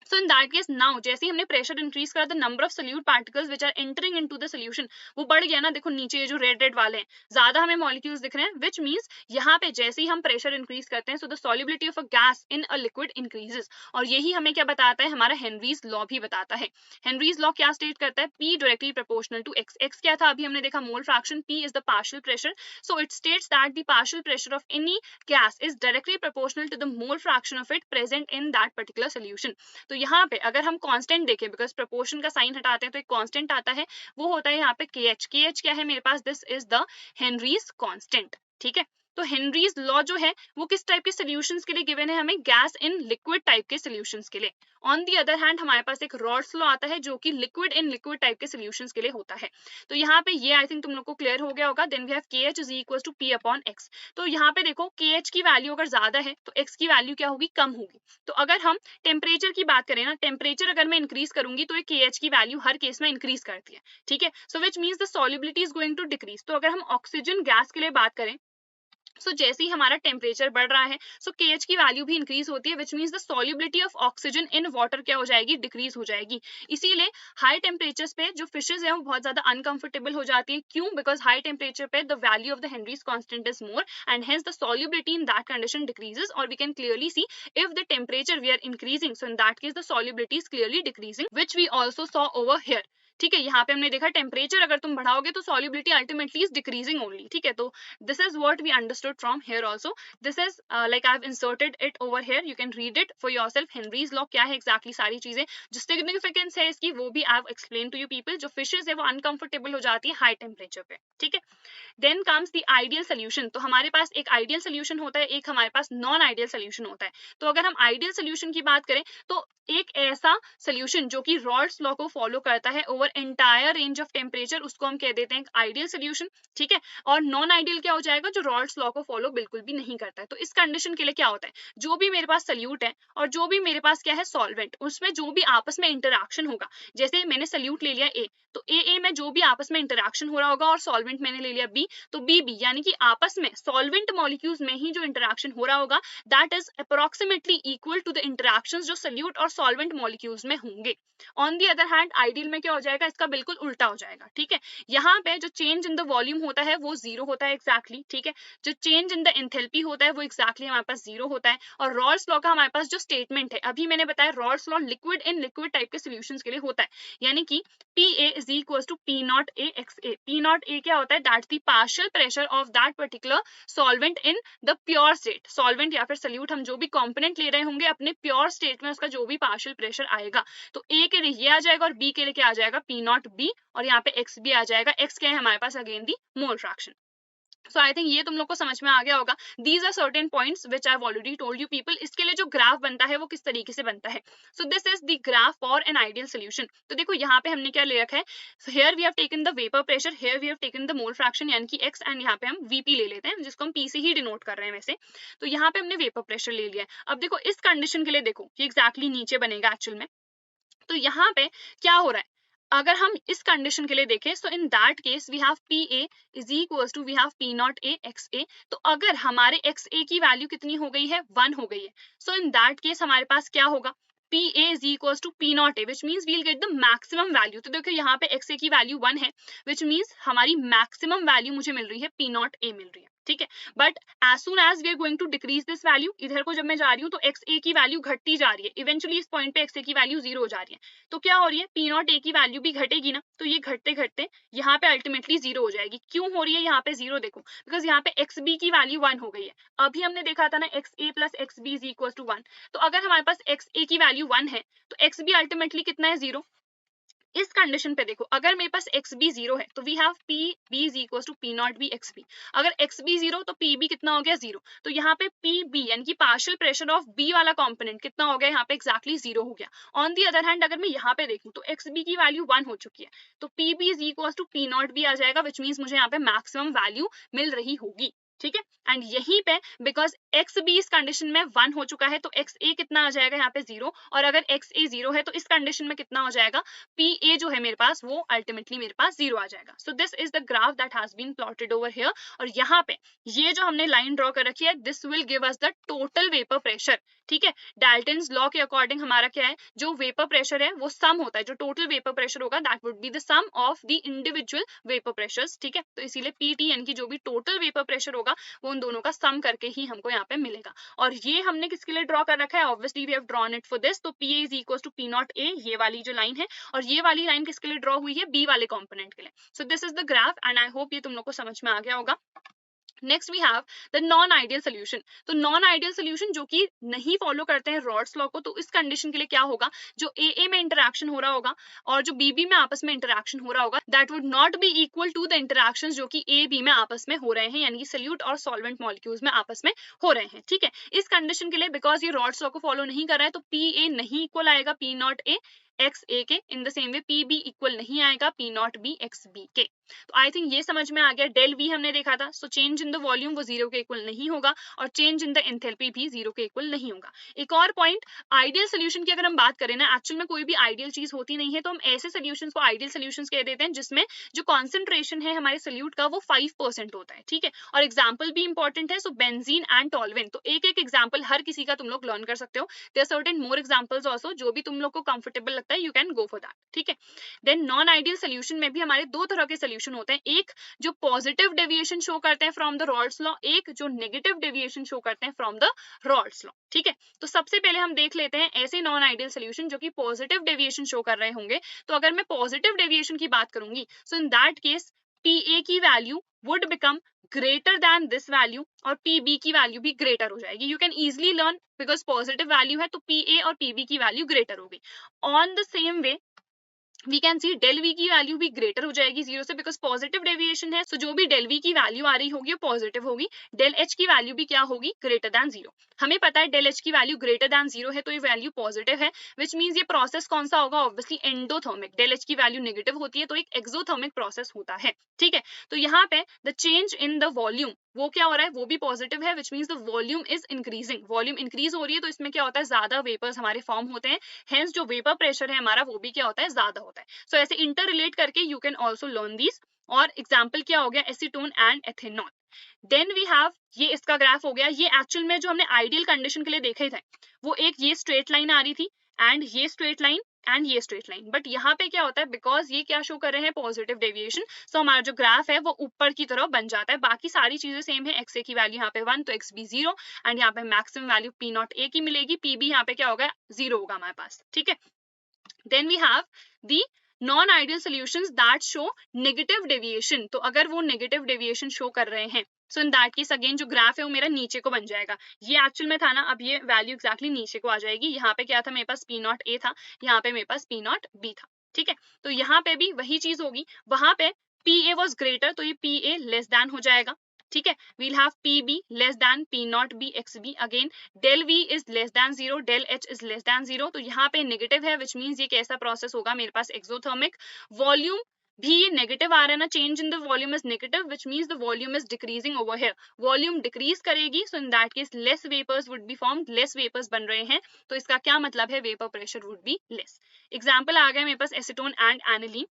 So in that case now जैसे ही हमने प्रेशर इंक्रीज करा the number of solute particles which are entering into the solution वो बढ़ गया ना. देखो नीचे ये जो रेड वाले हैं ज्यादा हमें मॉलिक्यूल्स दिख रहे हैं, व्हिच मींस यहाँ पे जैसे ही हम प्रेशर इंक्रीज करते हैं सो the solubility of a gas in a liquid increases. और यही हमें क्या बताता है, हमारा हेनरीज लॉ भी बताता है. हेनरीज लॉ क्या स्टेट करता है, P directly proportional to X. X क्या था अभी हमने देखा, mole fraction. P is the partial pressure. So it states that the partial pressure of any gas is directly proportional to the mole fraction of it present in that particular solution. तो यहाँ पे अगर हम constant देखें because proportion का sign हटाते हैं तो एक कांस्टेंट आता है, वो होता है यहाँ पे KH. KH क्या है मेरे पास, this is the Henry's constant, ठीक है. तो हेनरीज लॉ जो है वो किस टाइप के सॉल्यूशंस के लिए गिवन है, हमें गैस इन लिक्विड टाइप के सॉल्यूशंस के लिए। ऑन दी अदर हैंड हमारे पास एक रॉल्स लॉ आता है जो कि लिक्विड इन लिक्विड टाइप के सॉल्यूशंस के लिए होता है। तो यहाँ पे ये आई थिंक तुम लोग को क्लियर हो गया होगा। Then we have KH is equal to P upon X। तो यहाँ पे देखो KH की वैल्यू अगर ज्यादा है तो X की वैल्यू क्या होगी, कम होगी। तो अगर हम टेम्परेचर की बात करें ना, टेम्परेचर अगर मैं इंक्रीज करूंगी तो ये KH की वैल्यू हर केस में इंक्रीज करती है, ठीक है। So which means the solubility is going to decrease. तो अगर हम ऑक्सीजन गैस के लिए बात करें, सो जैसे ही हमारा टेम्परेचर बढ़ रहा है सो KH की वैल्यू भी इंक्रीज होती है, विच means the solubility of oxygen in water क्या हो जाएगी, डिक्रीज हो जाएगी। इसीलिए हाई टेम्परेचर्स पे जो फिशेज है वो बहुत ज्यादा अनकंफर्टेबल हो जाती है। क्यों? बिकॉज हाई टेम्परेचर पे the value of the Henry's constant is more and hence the solubility in that condition decreases, और we can clearly see if the temperature we are increasing, so in that case the solubility is clearly decreasing, which we also saw over here. ठीक है, यहाँ पे हमने देखा temperature अगर तुम बढ़ाओगे तो solubility ultimately is decreasing only, ठीक है। तो this is what we understood from here also. This is like I've inserted it over here, you can read it for yourself. Henry's law क्या है exactly, सारी चीजें जो significance है इसकी वो भी I've explained to you people। जो fishes है वो uncomfortable हो जाती है high temperature पे, ठीक है। Then comes the ideal solution. तो हमारे पास एक आइडियल सोल्यूशन होता है, एक हमारे पास नॉन आइडियल सोल्यूशन होता है। तो अगर हम आइडियल सोल्यूशन की बात करें तो एक ऐसा सोल्यूशन जो कि रॉल्स लॉ को फॉलो करता है over entire range of temperature, उसको हम कह देते हैं आइडियल सोल्यूशन, ठीक है। और नॉन आइडियल क्या हो जाएगा, जो रॉल्स लॉ को फॉलो बिल्कुल भी नहीं करता है। तो इस कंडीशन के लिए क्या होता है, जो भी मेरे पास सोल्यूट है और जो भी मेरे पास क्या है सॉल्वेंट, उसमें जो भी आपस में इंटरैक्शन होगा, जैसे मैंने सोल्यूट ले लिया ए, तो ए में जो भी आपस में इंटरैक्शन हो रहा होगा और सॉल्वेंट मैंने ले लिया बी, तो बी यानी कि आपस में सॉल्वेंट मॉलिक्यूल्स में ही जो इंटरैक्शन हो रहा होगा that is approximately equal to the interactions जो सोल्यूट और सॉल्वेंट मॉलिक्यूल्स में होंगे। On the other hand ideal में क्या हो जाएगा, इसका बिल्कुल उल्टा हो जाएगा, ठीक है। यहाँ पे जो चेंज इन द वॉल्यूम होता है वो जीरो होता है एग्जैक्टली, ठीक है। जो चेंज इन द एंथैल्पी होता है वो एग्जैक्टली हमारे पास जीरो होता है। और रॉल्स लॉ का हमारे पास जो स्टेटमेंट है अभी मैंने बताया, Rawls law liquid in liquid type के सॉल्यूशंस के लिए होता है, यानी कि PA is equals to P naught A XA। P naught A क्या होता है, that's the partial pressure of that particular solvent in the pure state। solvent या फिर solute हम जो भी component ले रहे होंगे अपने pure state में उसका जो भी partial pressure आएगा, तो A के लिए ये आ जाएगा और B के लिए क्या आ जाएगा, P naught B, और यहाँ पे X भी आ जाएगा। X क्या है हमारे पास, again the mole fraction. So I think ये तुम लोग को समझ में आ गया होगा। These are certain points which I have already told you people. इसके लिए जो ग्राफ बनता है वो किस तरीके से बनता है, so this is the graph for an ideal solution. तो देखो यहाँ पे हमने क्या ले रखा है, here we have taken the vapour pressure, here we have taken the mole fraction यानी कि x, एंड यहाँ पे हम Vp ले लेते हैं जिसको हम P से ही डिनोट कर रहे हैं वैसे। तो यहाँ पे हमने वेपर प्रेशर ले लिया है। अब देखो इस कंडीशन के लिए देखो ये एक्जैक्टली नीचे बनेगा एक्चुअल में। तो यहाँ पे क्या हो रहा है, अगर हम इस कंडीशन के लिए देखें, so in that case we have PA is equals to we have P naught A XA। तो अगर हमारे XA की वैल्यू कितनी हो गई है, 1 हो गई है, सो इन दैट केस हमारे पास क्या होगा, PA is equals to P naught A, which means we'll get the maximum value। तो देखो यहाँ पे XA की वैल्यू 1 है, which means हमारी मैक्सिमम वैल्यू मुझे मिल रही है P naught A मिल रही है, ठीक है। But as soon as we are going to decrease this value, इधर को जब मैं जा रही हूँ तो XA की वैल्यू घटती जा रही है, इवेंचुअली इस पॉइंट पे XA की वैल्यू 0 हो जा रही है। तो क्या हो रही है, P naught A की वैल्यू भी घटेगी ना, तो ये घटते घटते यहाँ पे अल्टीमेटली 0 हो जाएगी। क्यों हो रही है यहाँ पे 0, देखो बिकॉज यहाँ पे XB की वैल्यू 1 हो गई है। अभी हमने देखा था ना XA plus XB is equal to 1। तो अगर हमारे पास XA की वैल्यू 1 है तो XB अल्टीमेटली कितना है, 0। इस कंडीशन पे देखो अगर मेरे पास XB 0 है तो we have PB is equals to P naught B XB। अगर XB 0 तो PB कितना हो गया, 0। तो यहाँ पे PB यानी कि पार्शियल प्रेशर ऑफ B वाला कंपोनेंट कितना हो गया, यहाँ पे एक्जैक्टली 0 हो गया। ऑन दी अदर हैंड अगर मैं यहाँ पे देखूँ तो XB की वैल्यू 1 हो चुकी है, तो PB is equals to P naught B आ जाएगा, विच मीन्स मुझे यहाँ पे मैक्सिमम वैल्यू मिल रही होगी, ठीक है। एंड यहीं पे बिकॉज XB इस कंडीशन में 1 हो चुका है तो XA कितना आ जाएगा यहाँ पे 0, और अगर XA 0 है तो इस कंडीशन में कितना हो जाएगा, PA जो है मेरे पास वो अल्टीमेटली मेरे पास 0 आ जाएगा। So this is the graph that has been plotted over here. और यहाँ पे ये जो हमने लाइन ड्रॉ कर रखी है this will give us the total vapour pressure, ठीक है। डाल्टन्स लॉ के अकॉर्डिंग हमारा क्या है, जो वेपर प्रेशर है वो सम होता है, जो टोटल वेपर प्रेशर होगा that would be the sum of the individual vapour pressures, ठीक है। तो इसीलिए PT यानी कि जो भी टोटल वेपर प्रेशर होगा वो उन दोनों का सम करके ही हमको यहाँ पे मिलेगा। और ये हमने किसके लिए ड्रॉ कर रखा है, obviously we have drawn it for this. तो PA is equal to P naught A, ये वाली जो लाइन है, और ये वाली लाइन किसके लिए ड्रॉ हुई है, B वाले कंपोनेंट के लिए। So this is the graph and I hope ये तुम लोग को समझ में आ गया होगा। Next we have the non ideal solution. तो नॉन आइडियल सोल्यूशन जो कि नहीं फॉलो करते हैं रॉड्स लॉ को, तो इस कंडीशन के लिए क्या होगा, जो ए में इंटरेक्शन हो रहा होगा और जो बी में आपस में इंटरेक्शन हो रहा होगा, that would not be equal to the interaction जो कि ए बी में आपस में हो रहे हैं, यानी कि सोल्यूट और सॉल्वेंट मॉलिक्यूल्स में आपस में हो रहे हैं। ठीक है, इस कंडीशन के लिए बिकॉज ये रॉड्स लॉ को फॉलो नहीं कर रहा है, तो पी ए नहीं इक्वल आएगा P naught A X A के। In the same way P B equal नहीं आएगा P naught B X B के। तो आई थिंक ये समझ में आ गया। डेल वी हमने देखा था, so change in the volume वो जीरो के इक्वल नहीं होगा और चेंज इन द एंथैल्पी भी जीरो के इक्वल नहीं होगा। एक और पॉइंट, आइडियल सोल्यूशन की अगर हम बात करें ना, एक्चुअल में कोई भी आइडियल चीज होती नहीं है, तो हम ऐसे सोल्यूशंस को आइडियल सोल्यूशंस कह देते हैं जिसमें जो कॉन्सेंट्रेशन है हमारे सोल्यूट का वो 5% होता है। ठीक है, और एग्जाम्पल भी इंपॉर्टेंट है, सो बेंजीन एंड टॉलवेन। तो एक एक एग्जाम्पल हर किसी का तुम लोग लर्न कर सकते हो। There are certain more examples also, जो भी तुम लोग को कंफर्टेबल लगता है you can go for that. ठीक है, देन नॉन आइडियल सोल्यूशन में भी हमारे दो तरह के सोल्यूशन होते हैं, एक जो पॉजिटिव डेविएशन शो करते हैं फ्रॉम द रॉल्स लॉ, एक जो नेगेटिव डेविएशन शो करते हैं फ्रॉम द रॉल्स लॉ। ठीक है, तो सबसे पहले हम देख लेते हैं ऐसे नॉन आइडियल सोल्यूशन जो कि पॉजिटिव डेविएशन शो कर रहे होंगे। तो अगर मैं पॉजिटिव डेविएशन की बात करूंगी, so in that case P A की value would become greater than this value और पी बी की वैल्यू भी ग्रेटर हो जाएगी। You can easily learn, because positive value है तो पी ए और पी बी की वैल्यू ग्रेटर होगी। On the same way we can see del V की वैल्यू भी ग्रेटर हो जाएगी जीरो से, बिकॉज पॉजिटिव डेविएशन है, सो जो भी डेल वी की वैल्यू आ रही होगी वो पॉजिटिव होगी। डेल एच की वैल्यू भी क्या होगी, ग्रेटर देन जीरो। हमें पता है डेल एच की वैल्यू ग्रेटर देन जीरो है तो ये वैल्यू पॉजिटिव है, विच मीन्स ये प्रोसेस कौन सा होगा, ऑब्वियसली एंडोथर्मिक। डेल एच की वैल्यू नेगेटिव होती है तो एक एक्सोथर्मिक प्रोसेस होता है। ठीक है, तो यहाँ पे the change in the volume वो क्या हो रहा है, वो भी पॉजिटिव है, विच means the volume is increasing. Volume increase हो रही है तो इसमें क्या होता है, ज्यादा वेपर्स हमारे फॉर्म होते हैं, हेंस जो वेपर प्रेशर है हमारा वो भी क्या होता है, ज्यादा होता है। सो ऐसे इंटर रिलेट करके you can also learn these. और एग्जाम्पल क्या हो गया, acetone and ethanol. Then we have, ये इसका ग्राफ हो गया, ये एक्चुअल में जो हमने आइडियल कंडीशन के लिए देखे थे वो एक ये स्ट्रेट लाइन आ रही थी एंड ये स्ट्रेट लाइन एंड ये स्ट्रेट लाइन, बट यहाँ पे क्या होता है, बिकॉज ये क्या शो कर रहे हैं, पॉजिटिव डेविएशन, सो हमारा जो ग्राफ है वो ऊपर की तरफ बन जाता है। बाकी सारी चीजें सेम है, एक्स ए की वैल्यू यहाँ पे 1 तो एक्स बी 0 एंड यहाँ पे मैक्सिमम वैल्यू पी नॉट ए की मिलेगी, पी बी यहाँ पे क्या होगा, 0 होगा हमारे पास। ठीक है, then we have the non ideal solutions that show negative deviation. तो अगर वो नेगेटिव डेविएशन शो कर रहे हैं, so in that case again जो ग्राफ है वो मेरा नीचे को बन जाएगा। ये एक्चुअल में था ना, अब ये वैल्यू एक्जैक्टली नीचे को आ जाएगी। यहाँ पे क्या था, मेरे पास पी नॉट ए था, यहाँ पे मेरे पास पी नॉट बी था। ठीक है, तो यहाँ पे भी वही चीज होगी, वहां पे पी ए वॉज ग्रेटर तो ये पी ए लेस देन हो जाएगा। ठीक है, we'll have pb less than p not b xb, again del v is less than 0, del h is less than 0, तो यहाँ पे नेगेटिव है, which means ये कैसा प्रोसेस होगा, मेरे पास एक्सोथर्मिक। वॉल्यूम भी ये नेगेटिव आ रहा है ना, change in the volume is negative, which means the volume is decreasing over here. Volume decrease करेगी, so in that case less vapours would be formed, less vapours बन रहे हैं, तो इसका क्या मतलब है, vapour pressure would be less. Example आ गया मेरे पास acetone and aniline,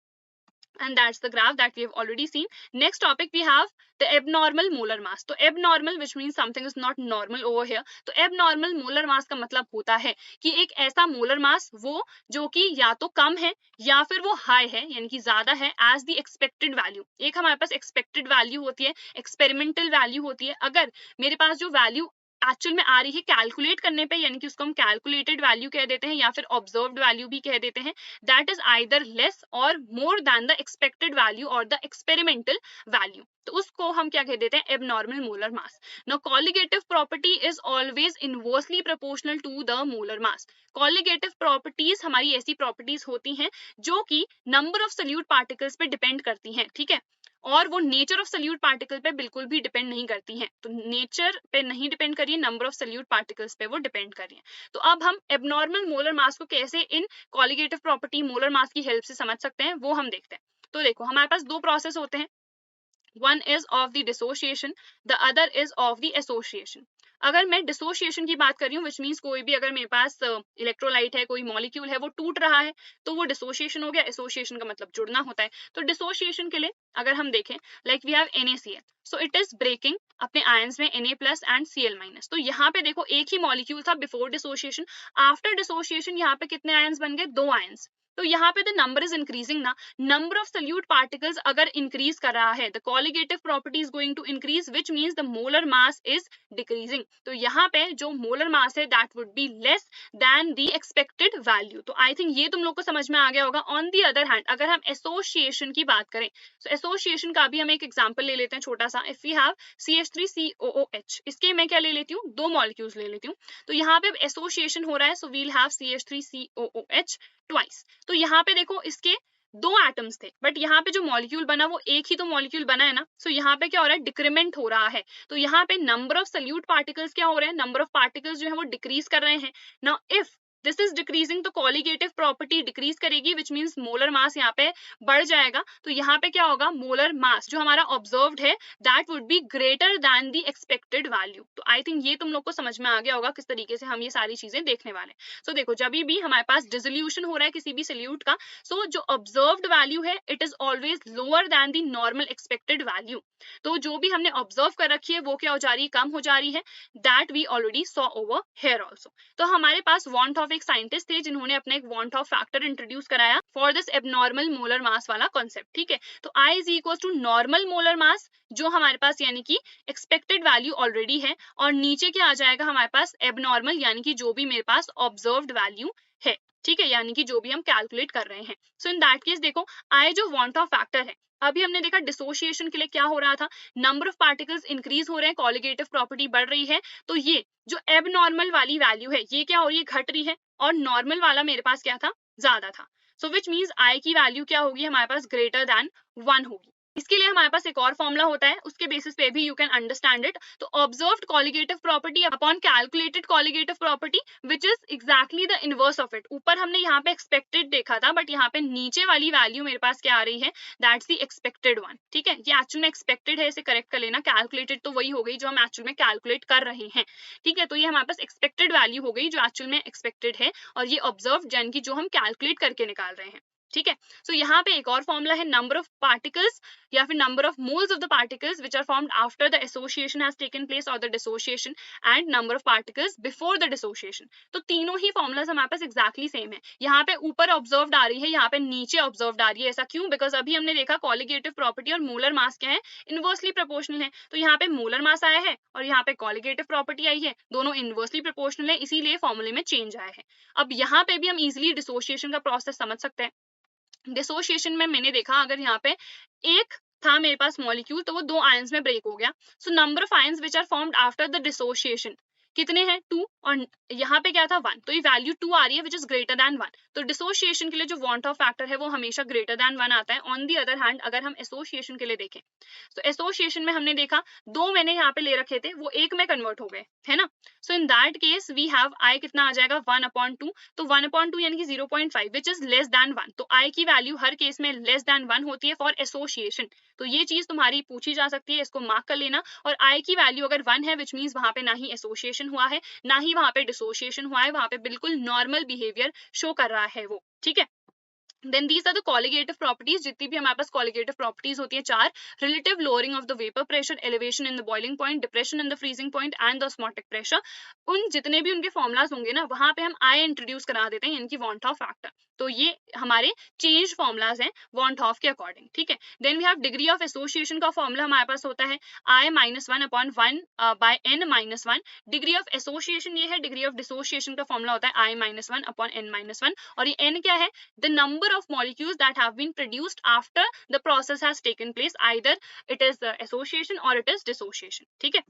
and that's the graph that we have already seen. Next topic we have the abnormal molar mass. तो abnormal which means something is not normal over here. तो abnormal molar mass का मतलब होता है कि एक ऐसा molar mass वो जो कि या तो कम है या फिर वो हाई है, यानी कि ज्यादा है as the expected value। एक हमारे पास expected value होती है, experimental value होती है। अगर मेरे पास जो value एक्चुअल में आ रही है कैलकुलेट करने पे, यानी कि उसको हम कैलकुलेटेड वैल्यू कह देते हैं या फिर ऑब्जर्व्ड वैल्यू भी कह देते हैं, दैट इज आइदर लेस और more than the expected value और द एक्सपेरिमेंटल वैल्यू, तो उसको हम क्या कह देते हैं, abnormal molar mass. Now colligative property is always inversely proportional to the molar mass. Colligative properties हमारी ऐसी प्रॉपर्टीज होती हैं जो कि नंबर ऑफ सोल्यूट पार्टिकल्स पे डिपेंड करती हैं। ठीक है, और वो नेचर ऑफ सोल्यूट पार्टिकल पे बिल्कुल भी डिपेंड नहीं करती हैं। तो नेचर पे नहीं डिपेंड करिए, नंबर ऑफ सोल्यूट पार्टिकल्स पे वो डिपेंड करिए। तो अब हम एबनॉर्मल मोलर मास को कैसे इन कॉलिगेटिव प्रॉपर्टी मोलर मास की हेल्प से समझ सकते हैं वो हम देखते हैं। तो देखो हमारे पास दो प्रोसेस होते हैं, one is of the dissociation, the other is of the association। अगर मैं डिसोशिएशन की बात कर रही हूँ, विच मीन्स कोई भी अगर मेरे पास इलेक्ट्रोलाइट है, कोई मॉलिक्यूल है, वो टूट रहा है तो वो डिसोशिएशन हो गया। एसोसिएशन का मतलब जुड़ना होता है। तो डिसोशिएशन के लिए अगर हम देखें, like we have NaCl, so it is breaking अपने आयंस में Na प्लस एंड Cl-। तो यहाँ पे देखो एक ही मॉलिक्यूल था बिफोर डिसोशिएशन, आफ्टर डिसोशिएशन यहाँ पे कितने आयंस बन गए, 2 आयंस। तो यहाँ पे द नंबर इज इंक्रीजिंग ना, नंबर ऑफ सोल्यूट पार्टिकल्स अगर इंक्रीज कर रहा है, the colligative property is going to increase, which means the molar mass is decreasing. तो यहाँ पे जो मोलर मास है that would be less than the expected value. तो आई थिंक ये तुम लोग को समझ में आ गया होगा। ऑन दी अदर हैंड अगर हम एसोसिएशन की बात करें, तो एसोसिएशन का भी हम एक एग्जाम्पल ले लेते हैं छोटा सा। था, इफ वी हैव CH3COOH, इसके मैं क्या ले लेती हूँ, 2 मॉलिक्यूल्स ले लेती हूँ, तो यहाँ पे एसोसिएशन हो रहा है, so we'll have CH3COOH twice. तो यहाँ पे देखो इसके 2 एटम्स थे, बट यहाँ पे जो मॉलिक्यूल बना वो एक ही तो मॉलिक्यूल बना है ना, सो यहाँ पे क्या हो रहा है, डिक्रीमेंट हो रहा है। तो यहाँ पे नंबर ऑफ सल्यूट पार्टिकल्स क्या हो रहे हैं, नंबर ऑफ पार्टिकल्स जो है वो डिक्रीज कर रहे हैं। Now if this is decreasing तो कॉलिगेटिव प्रॉपर्टी डिक्रीज करेगी, विच मीन्स मोलर मास यहाँ पे बढ़ जाएगा। तो यहाँ पे क्या होगा, मोलर मास जो हमारा ऑब्जर्व्ड है that would be greater then the expected value. तो आई थिंक ये तुम लोग को समझ में आ गया होगा किस तरीके से हम ये सारी चीजें देखने वाले हैं। सो देखो जब भी हमारे पास डिसोल्यूशन हो रहा है किसी भी सल्यूट का, सो जो ऑब्जर्व्ड वैल्यू है it is always lower than the normal expected value. तो जो भी हमने ऑब्जर्व कर रखी है वो क्या हो जा रही है, कम हो जा रही है, that we already saw over here also. तो हमारे पास वॉन्ट ऑफ एक साइंटिस्ट थे जिन्होंने अपना एक वॉन्ट ऑफ फैक्टर इंट्रोड्यूस कराया for this abnormal molar mass वाला कॉन्सेप्ट, ठीक है। तो I is equal to normal molar mass जो हमारे पास यानी कि एक्सपेक्टेड वैल्यू ऑलरेडी है, और नीचे क्या आ जाएगा हमारे पास एबनॉर्मल यानी कि जो भी मेरे पास ऑब्जर्व्ड वैल्यू है, ठीक है, यानी कि जो भी हम कैलकुलेट कर रहे हैं। सो इन दैट केस देखो I जो वॉन्ट ऑफ फैक्टर है, अभी हमने देखा डिसोसिएशन के लिए क्या हो रहा था, नंबर ऑफ पार्टिकल्स इंक्रीज हो रहे हैं, कॉलिगेटिव प्रॉपर्टी बढ़ रही है, तो ये जो एबनॉर्मल वाली वैल्यू है ये क्या हो रही है, घट रही है, और नॉर्मल वाला मेरे पास क्या था, ज्यादा था। सो विच मीन्स I की वैल्यू क्या होगी हमारे पास, ग्रेटर दैन 1 होगी। इसके लिए हमारे पास एक और फॉर्मूला होता है, उसके बेसिस पे भी यू कैन अंडरस्टैंड इट। तो observed colligative property upon calculated colligative property which is exactly the inverse of it. ऊपर हमने यहाँ पे एक्सपेक्टेड देखा था, बट यहाँ पे नीचे वाली वैल्यू मेरे पास क्या आ रही है, दैट्स द एक्सपेक्टेड वन, ठीक है। ये एक्चुअल में एक्सपेक्टेड है, इसे करेक्ट कर लेना, कैलकुलेटेड तो वही हो गई जो हम एक्चुअल में कैलकुलेट कर रहे हैं, ठीक है। तो ये हमारे पास एक्सपेक्टेड वैल्यू हो गई जो एक्चुअल में एक्सपेक्टेड है, और ये ऑब्जर्व यानी कि जो हम कैलकुलेट करके निकाल रहे हैं, ठीक है। सो यहाँ पे एक और फॉर्मूला है, नंबर ऑफ पार्टिकल्स या फिर number of moles of the particles which are formed after the association has taken place और the dissociation, and number of particles before the dissociation. तो तीनों ही फॉर्मुलाज हमारे पास एक्जैक्टली सेम है। यहाँ पे ऊपर ऑब्जर्व्ड आ रही है, यहाँ पे नीचे ऑब्जर्व्ड आ रही है, ऐसा क्यों, बिकॉज अभी हमने देखा कॉलिगेटिव प्रॉपर्टी और मोलर मास क्या है, इनवर्सली प्रोपोर्शनल है। तो यहाँ पे मोलर मास आया है और यहाँ पे कॉलिगेटिव प्रॉपर्टी आई है, दोनों इनवर्सली प्रोपोर्शनल है, इसीलिए फॉर्मूले में चेंज आया है। अब यहाँ पे भी हम इजिली डिसोसिएशन का प्रोसेस समझ सकते हैं। डिसोसिएशन में मैंने देखा अगर यहाँ पे एक था मेरे पास मॉलिक्यूल तो वो 2 आयंस में ब्रेक हो गया, so number of ions which are formed after the dissociation कितने हैं, 2, और यहाँ पे क्या था 1, तो ये वैल्यू 2 आ रही है विच इज ग्रेटर दैन 1। तो डिसोसिएशन के लिए जो वॉन्ट ऑफ फैक्टर है वो हमेशा ग्रेटर दैन 1 आता है। ऑन दी अदर हैंड अगर हम एसोसिएशन के लिए देखें, तो एसोसिएशन में हमने देखा 2 मैंने यहाँ पे ले रखे थे, वो 1 में कन्वर्ट हो गए, है ना। So in that case we have I कितना आ जाएगा, 1/2, तो 1/2 यानी कि 0.5 विच इज लेस दैन 1। तो I की वैल्यू हर केस में लेस दैन 1 होती है फॉर एसोसिएशन। तो ये चीज तुम्हारी पूछी जा सकती है, इसको मार्क कर लेना। और I की वैल्यू अगर 1 है विच मीन्स वहां पे ना ही एसोसिएशन हुआ है ना ही वहां पे डिसोसिएशन हुआ है, वहां पे बिल्कुल नॉर्मल बिहेवियर शो कर रहा है वो, ठीक है। Then these are the colligative properties, जितनी भी हमारे पास colligative properties होती है 4, relative lowering of the vapor pressure, elevation in the boiling point, depression in the freezing point and the osmotic pressure। उन जितने भी उनके फॉर्मुलाज होंगे ना वहां पे हम I इंट्रोड्यूस करा देते हैं, यानी कि want of factor। तो ये हमारे चेंज फॉर्मुलाज हैं want of के अकॉर्डिंग, ठीक है। Then we have degree of association का फॉर्मूला हमारे पास होता है I-1/1 by n-1। Degree of association ये है, डिग्री ऑफ डिसोसिएशन का फॉर्मूला होता है I-1/n-1, और ये n क्या है, the number of molecules that have been produced after the process has taken place, either it is association or it is dissociation, ठीक है।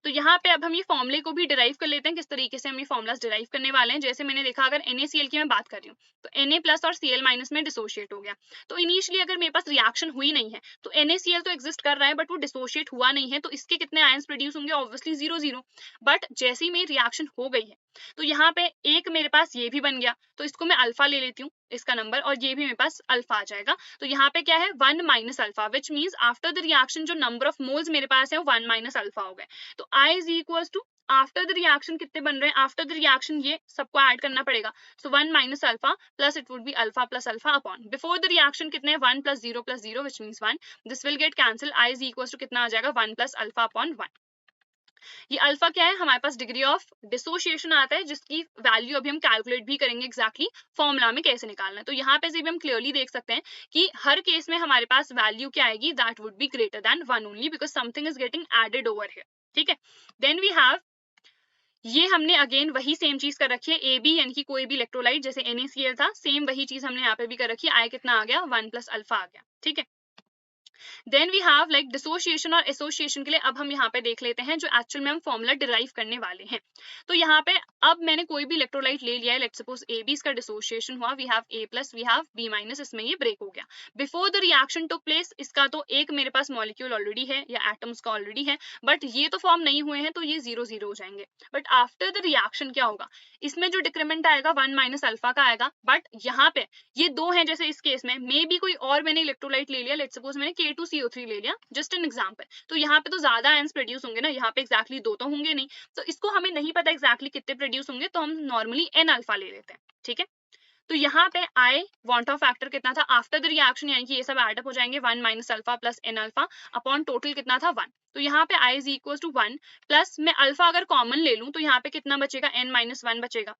तो यहाँ पे अब हम ये फॉर्मूले को भी डिराइव कर लेते हैं, किस तरीके से हम ये फॉर्मुलाज डिराइव करने वाले हैं। जैसे मैंने देखा अगर NaCl की मैं बात कर रही हूँ तो Na+ और Cl- में डिसोशिएट हो गया। तो इनिशियली अगर मेरे पास रिएक्शन हुई नहीं है तो NaCl तो एग्जिस्ट कर रहा है बट वो डिसोशिएट हुआ नहीं है, तो इसके कितने आयंस प्रोड्यूस होंगे, ऑब्वियसली 0 0। बट जैसे ही मेरी रिएक्शन हो गई है तो यहाँ पे एक मेरे पास ये भी बन गया, तो इसको मैं अल्फा ले लेती हूँ इसका नंबर, और ये भी मेरे पास अल्फा आ जाएगा। तो यहाँ पे क्या है 1 minus alpha, which means after the reaction जो नंबर ऑफ मोल्स मेरे पास है वो 1 माइनस अल्फा हो गए। तो I is equal to after the reaction कितने बन रहे हैं, आफ्टर द रिएक्शन ये सबको ऐड करना पड़ेगा। So 1 minus alpha plus it would be alpha plus alpha upon before the reaction कितने 1 plus 0 which means 1। This will get cancel, I is equal to कितना आ जाएगा 1 प्लस अल्फा अपॉन 1। ये alpha क्या है, हमारे पास डिग्री ऑफ डिसोसिएशन आता है जिसकी वैल्यू अभी हम कैलकुलेट भी करेंगे एग्जैक्टली फॉर्मूला में कैसे निकालना है। तो यहाँ पे से भी हम क्लियरली देख सकते हैं कि हर केस में हमारे पास वैल्यू क्या आएगी, that would be greater than 1 only because something is getting added over here, ठीक है। देन वी हैव ये हमने अगेन वही सेम चीज कर रखी है, ए बी यानी कि कोई भी इलेक्ट्रोलाइट जैसे NaCl था सेम वही चीज हमने यहाँ पे भी कर रखी है। I कितना आ गया 1 प्लस अल्फा आ गया, ठीक है। Then we have like dissociation और एसोसिएशन के लिए अब हम यहाँ पे देख लेते हैं जो एक्चुअल में हम फॉर्मूला डिराइव करने वाले हैं। तो यहाँ पे अब मैंने कोई भी इलेक्ट्रोलाइट ले लिया है, लेट्स सपोज ए बी, इसका डिसोसिएशन हुआ, we have A plus, we have B minus, इसमें ये ब्रेक हो गया। Before the reaction took place, इसका तो एक मेरे पास मॉलिक्यूल ऑलरेडी है या एटम्स का ऑलरेडी है, बट ये तो फॉर्म नहीं हुए हैं, तो ये 0 0 हो जाएंगे। बट आफ्टर द रिएक्शन क्या होगा, इसमें जो डिक्रीमेंट आएगा 1 माइनस अल्फा का आएगा, बट यहाँ पे ये दो हैं, जैसे इस केस में मे बी कोई और मैंने इलेक्ट्रोलाइट ले लिया, लेट्स सपोज मैंने K2CO3 ले लिया, जस्ट एन एग्जांपल, तो यहाँ पे तो ज्यादा आयंस प्रोड्यूस होंगे ना, यहाँ पे एग्जैक्टली दो तो होंगे नहीं, तो इसको हमें नहीं पता एग्जैक्टली कितने प्रोड्यूस होंगे, तो हम नॉर्मली N अल्फा ले लेते हैं, ठीक है। तो यहाँ पे I वांट ऑफ फैक्टर कितना था आफ्टर द रिएक्शन, यानी कि ये सब एड अप हो जाएंगे 1 minus alpha plus N alpha upon total कितना था 1, तो यहाँ पे I is equal to 1 plus मैं अल्फा अगर कॉमन ले लूं तो यहाँ पे कितना बचेगा, N माइनस 1 बचेगा,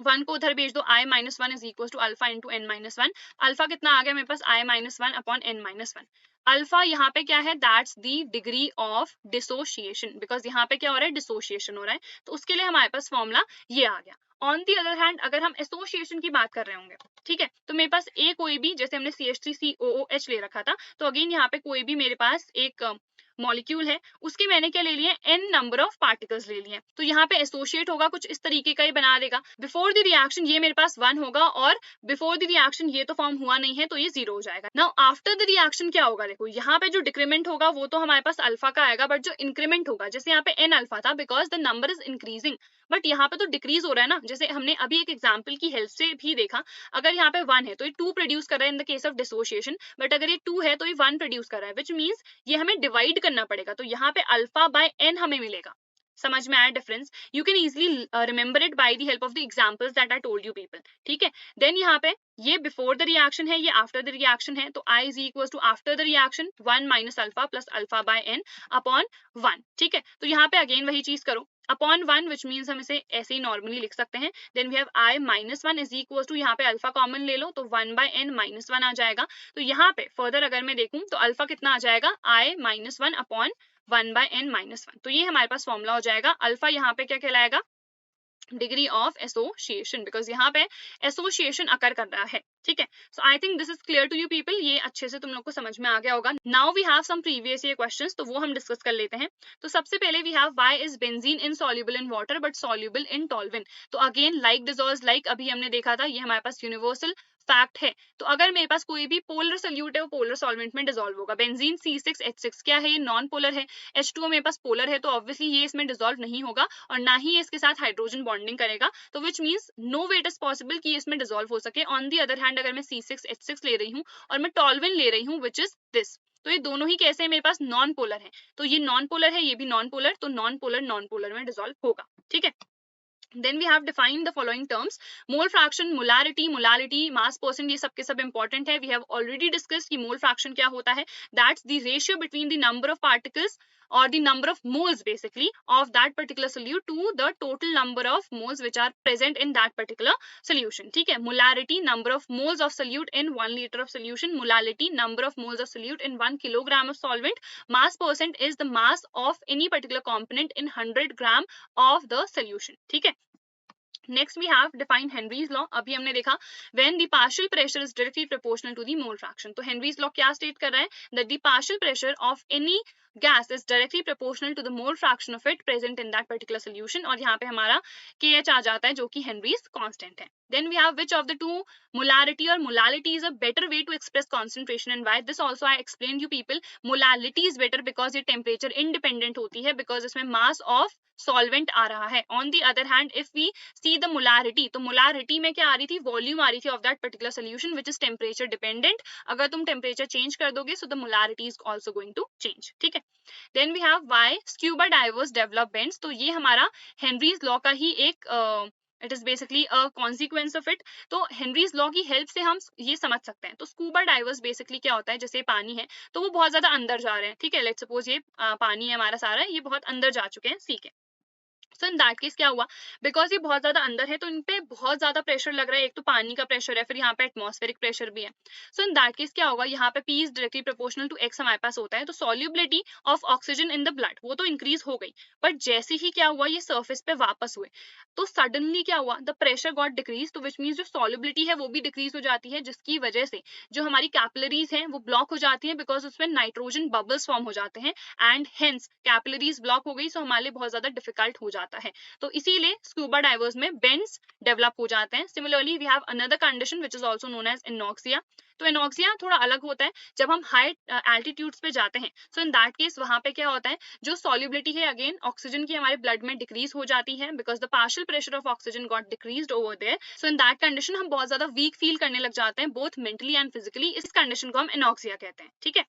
1 को उधर भेज दो, I minus 1 is equal to alpha into N minus 1, alpha कितना आ गया मेरे पास I minus 1 upon N minus 1। Alpha यहाँ पे क्या है, that's the degree of dissociation, because यहाँ पे क्या हो रहा है, डिसोसिएशन हो रहा है, तो उसके लिए हमारे पास फॉर्मूला ये आ गया। ऑन दी अदर हैंड अगर हम एसोसिएशन की बात कर रहे होंगे, ठीक है, तो मेरे पास ए कोई भी, जैसे हमने CH3COOH ले रखा था, तो अगेन यहाँ पे कोई भी मेरे पास एक मॉलिक्यूल है, उसके मैंने क्या ले लिए, n नंबर ऑफ पार्टिकल्स ले लिए, तो यहाँ पे एसोसिएट होगा कुछ इस तरीके का ही बना देगा। बिफोर द रिएक्शन ये मेरे पास 1 होगा, और बिफोर द रिएक्शन ये तो फॉर्म हुआ नहीं है, तो ये 0 हो जाएगा। नाउ आफ्टर द रिएक्शन क्या होगा, देखो यहाँ पे जो डिक्रीमेंट होगा वो तो हमारे पास अल्फा का आएगा, बट जो इंक्रीमेंट होगा, जैसे यहाँ पे n अल्फा था, because the number is increasing, but यहाँ पे तो डिक्रीज हो रहा है ना, जैसे हमने अभी एक एग्जाम्पल की हेल्प से भी देखा, अगर यहाँ पे 1 है तो ये 2 प्रोड्यूस कर रहा है in the case of dissociation, but अगर ये 2 है तो ये 1 प्रोड्यूस कर रहा है, विच मीन्स ये हमें डिवाइड करना पड़ेगा, तो यहाँ पे अल्फा बाय n हमें मिलेगा। समझ में आया difference, you can easily remember it by the help of the examples that I told you people, ठीक है। देन यहाँ पे ये बिफोर द रिएक्शन है, ये आफ्टर द रिएक्शन है, तो I is equal to after the reaction 1 minus alpha plus alpha by n upon 1, ठीक है। तो यहाँ पे अगेन वही चीज करो, अपॉन 1 विच मीन्स हम इसे ऐसे ही नॉर्मली लिख सकते हैं। Then we have I minus 1 is equal to, यहाँ पे अल्फा कॉमन ले लो तो 1 बाय n माइनस 1 आ जाएगा, तो यहाँ पे फर्दर अगर मैं देखूं तो अल्फा कितना आ जाएगा, I minus 1 upon 1 by n minus 1, तो ये हमारे पास फॉर्मूला हो जाएगा। अल्फा यहाँ पे क्या कहलाएगा, डिग्री ऑफ एसोसिएशन, बिकॉज यहाँ पे एसोसिएशन अकर कर रहा है, ठीक है। So I think this is clear to you people, ये अच्छे से तुम लोग को समझ में आ गया होगा। Now we have some previous year questions, तो वो हम डिस्कस कर लेते हैं। तो सबसे पहले we have why is benzene insoluble in water but soluble in toluene, तो अगेन लाइक डिसॉल्व्स लाइक, अभी हमने देखा था, ये हमारे पास यूनिवर्सल फैक्ट है। तो अगर मेरे पास कोई भी पोलर सोल्यूट है वो पोलर सॉल्वेंट में डिसॉल्व होगा। बेंजीन C6H6 क्या है, ये नॉन पोलर है, H2O मेरे पास पोलर है, तो ऑब्वियसली ये इसमें डिसॉल्व नहीं होगा और ना ही ये इसके साथ हाइड्रोजन बॉन्डिंग करेगा, तो which means no way it is possible कि इसमें डिसॉल्व हो सके। ऑन दी अदर हैंड अगर मैं C6H6 ले रही हूँ और मैं टॉल्विन ले रही हूँ विच इज दिस, तो ये दोनों ही कैसे मेरे पास नॉन पोलर है, तो ये नॉन पोलर है, ये भी नॉन पोलर, तो नॉन पोलर में डिसॉल्व होगा, ठीक है। Then we have defined the following terms: mole fraction, molality, mass percent, ये सब के सब important है। We have already discussed कि mole fraction क्या होता है, that's the ratio between the number of particles or the number of moles basically of that particular solute to the total number of moles which are present in that particular solution, ठीक है। molarity, number of moles of solute in 1 liter of solution, molality, number of moles of solute in 1 kilogram of solvent, mass percent is the mass of any particular component in 100 gram of the solution, ठीक है। Next we have defined Henry's law, अभी हमने देखा when the partial pressure is directly proportional to the mole fraction, तो Henry's law क्या state कर रहा है, that the partial pressure of any gas is directly proportional to the mole fraction of it present in that particular solution, और यहाँ पे हमारा KH आ जाता है जो कि Henry's constant है। Then we have which of the two, molarity or molality is a better way to express concentration and why, this also I explained you people, molality is better because ये temperature independent होती है, because इसमें mass of solvent आ रहा है। On the other hand if we see the molarity, तो molarity में क्या आ रही थी, volume आ रही थी of that particular solution which is temperature dependent, अगर तुम temperature change कर दोगे so the molarity is also going to change, ठीक है। Then we have why scuba divers develop bends, तो ये हमारा Henry's law का ही एक it is basically a consequence of it, तो हेनरीज लॉ की हेल्प से हम ये समझ सकते हैं। तो स्कूबा डाइवर्स बेसिकली क्या होता है, जैसे पानी है तो वो बहुत ज्यादा अंदर जा रहे हैं, ठीक है, लेट्स सपोज ये पानी है हमारा सारा, ये बहुत अंदर जा चुके हैं सी के, सो इन दैट केस क्या हुआ, बिकॉज ये बहुत ज्यादा अंदर है तो इन पे बहुत ज्यादा प्रेशर लग रहा है, एक तो पानी का प्रेशर है, फिर यहाँ पे एटमॉस्फेरिक प्रेशर भी है। सो इन दैट केस क्या होगा, यहाँ पे P is directly proportional to X हमारे पास होता है, तो solubility of oxygen in the blood वो तो इंक्रीज हो गई, बट जैसे ही क्या हुआ ये सर्फेस पे वापस हुए तो सडनली क्या हुआ, द प्रेशर गॉट डिक्रीज, तो विच मीन्स जो सॉल्युबिलिटी है वो भी डिक्रीज हो जाती है, जिसकी वजह से जो हमारी कैपिलरीज हैं वो ब्लॉक हो जाती हैं, बिकॉज उसमें नाइट्रोजन बबल्स फॉर्म हो जाते हैं एंड हेंस कैपिलरीज ब्लॉक हो गई, सो हमारे लिए बहुत ज्यादा डिफिकल्ट हो जाता है। तो इसीलिए स्कूबा डाइवर्स में बेंड्स डेवलप हो जाते हैं। Similarly we have another condition which is also known as anoxia. तो एनॉक्सिया थोड़ा अलग होता है जब हम हाई एल्टीट्यूड्स पे जाते हैं। सो इन दैट केस वहां पे क्या होता है, जो सॉल्युबिलिटी है अगेन ऑक्सीजन की हमारे ब्लड में डिक्रीज हो जाती है, because the partial pressure of oxygen got decreased over there. So in that condition हम बहुत ज्यादा वीक फील करने लग जाते हैं, बोथ मेंटली एंड फिजिकली। इस कंडीशन को हम एनॉक्सिया कहते हैं। ठीक है,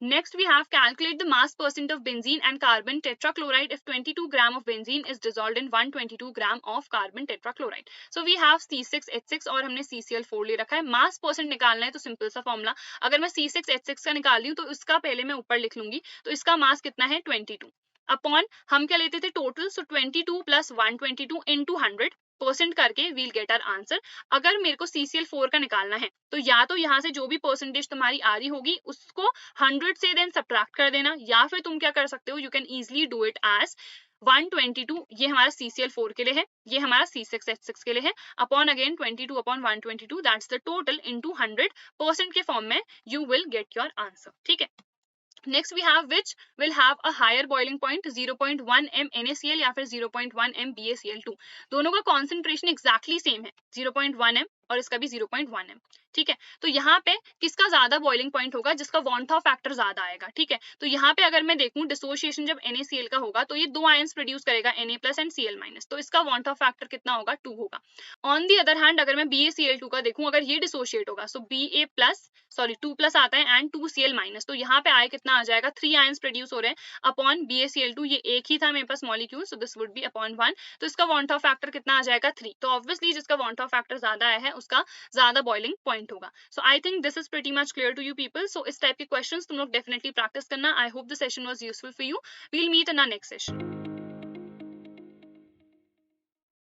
next we have calculate the mass percent of benzene and carbon tetrachloride if 22 gram of benzene is dissolved in 122 gram of carbon tetrachloride. So we have C6H6 और हमने CCl4 ले रखा है। मास परसेंट निकालना है तो सिंपल सा फॉर्मूला, अगर मैं C6H6 का निकाल रही हूँ तो इसका पहले मैं ऊपर लिख लूंगी, तो इसका मास कितना है 22 अपॉन हम क्या लेते थे टोटल, सो 22 प्लस 122 इंटू 100% करके वील गेट आर आंसर। अगर मेरे को CCl4 का निकालना है तो या तो यहाँ से जो भी परसेंटेज तुम्हारी आ रही होगी उसको 100 से देन सब्ट्रैक्ट कर देना, या फिर तुम क्या कर सकते हो, you can easily do it as 122, ये हमारा CCl4 के लिए है, ये हमारा C6H6 के लिए है, upon again 22 upon 122 that's the total into 100% के फॉर्म में you will get your answer. ठीक है, next we have which will have a higher boiling point 0.1 m NaCl या फिर 0.1 m BaCl2। दोनों का कॉन्सेंट्रेशन एक्जैक्टली सेम है 0.1 m और इसका भी 0.1 m। ठीक है, तो यहाँ पे किसका ज्यादा बॉइलिंग पॉइंट होगा, जिसका वॉन थॉ फैक्टर ज्यादा आएगा। ठीक है, तो यहाँ पे अगर मैं देखूं डिसोसिएशन जब NaCl का होगा तो ये दो आयंस प्रोड्यूस करेगा Na plus and Cl minus, तो इसका वॉन थॉ फैक्टर कितना होगा 2 होगा। ऑन दी अदर हैंड अगर मैं BaCl2 का देखूं, अगर ये डिसोशिएट होगा सो Ba प्लस 2 प्लस आता है एंड 2Cl माइनस, तो यहाँ पे आए कितना आ जाएगा 3 आयंस प्रोड्यूस हो रहे हैं अपॉन BaCl2, ये एक ही था मेरे पास molecule, so this would be upon 1, तो इसका वॉन थॉ फैक्टर कितना आ जाएगा 3। तो ऑब्वियसली जिसका वॉन थॉ फैक्टर ज्यादा आया है उसका ज्यादा बॉइलिंग पॉइंट होगा। So I think this is pretty much clear to you people. So इस टाइप के क्वेश्चंस तुम लोग डेफिनेटली प्रैक्टिस करना। I hope the session was useful for you. We'll meet in our next session.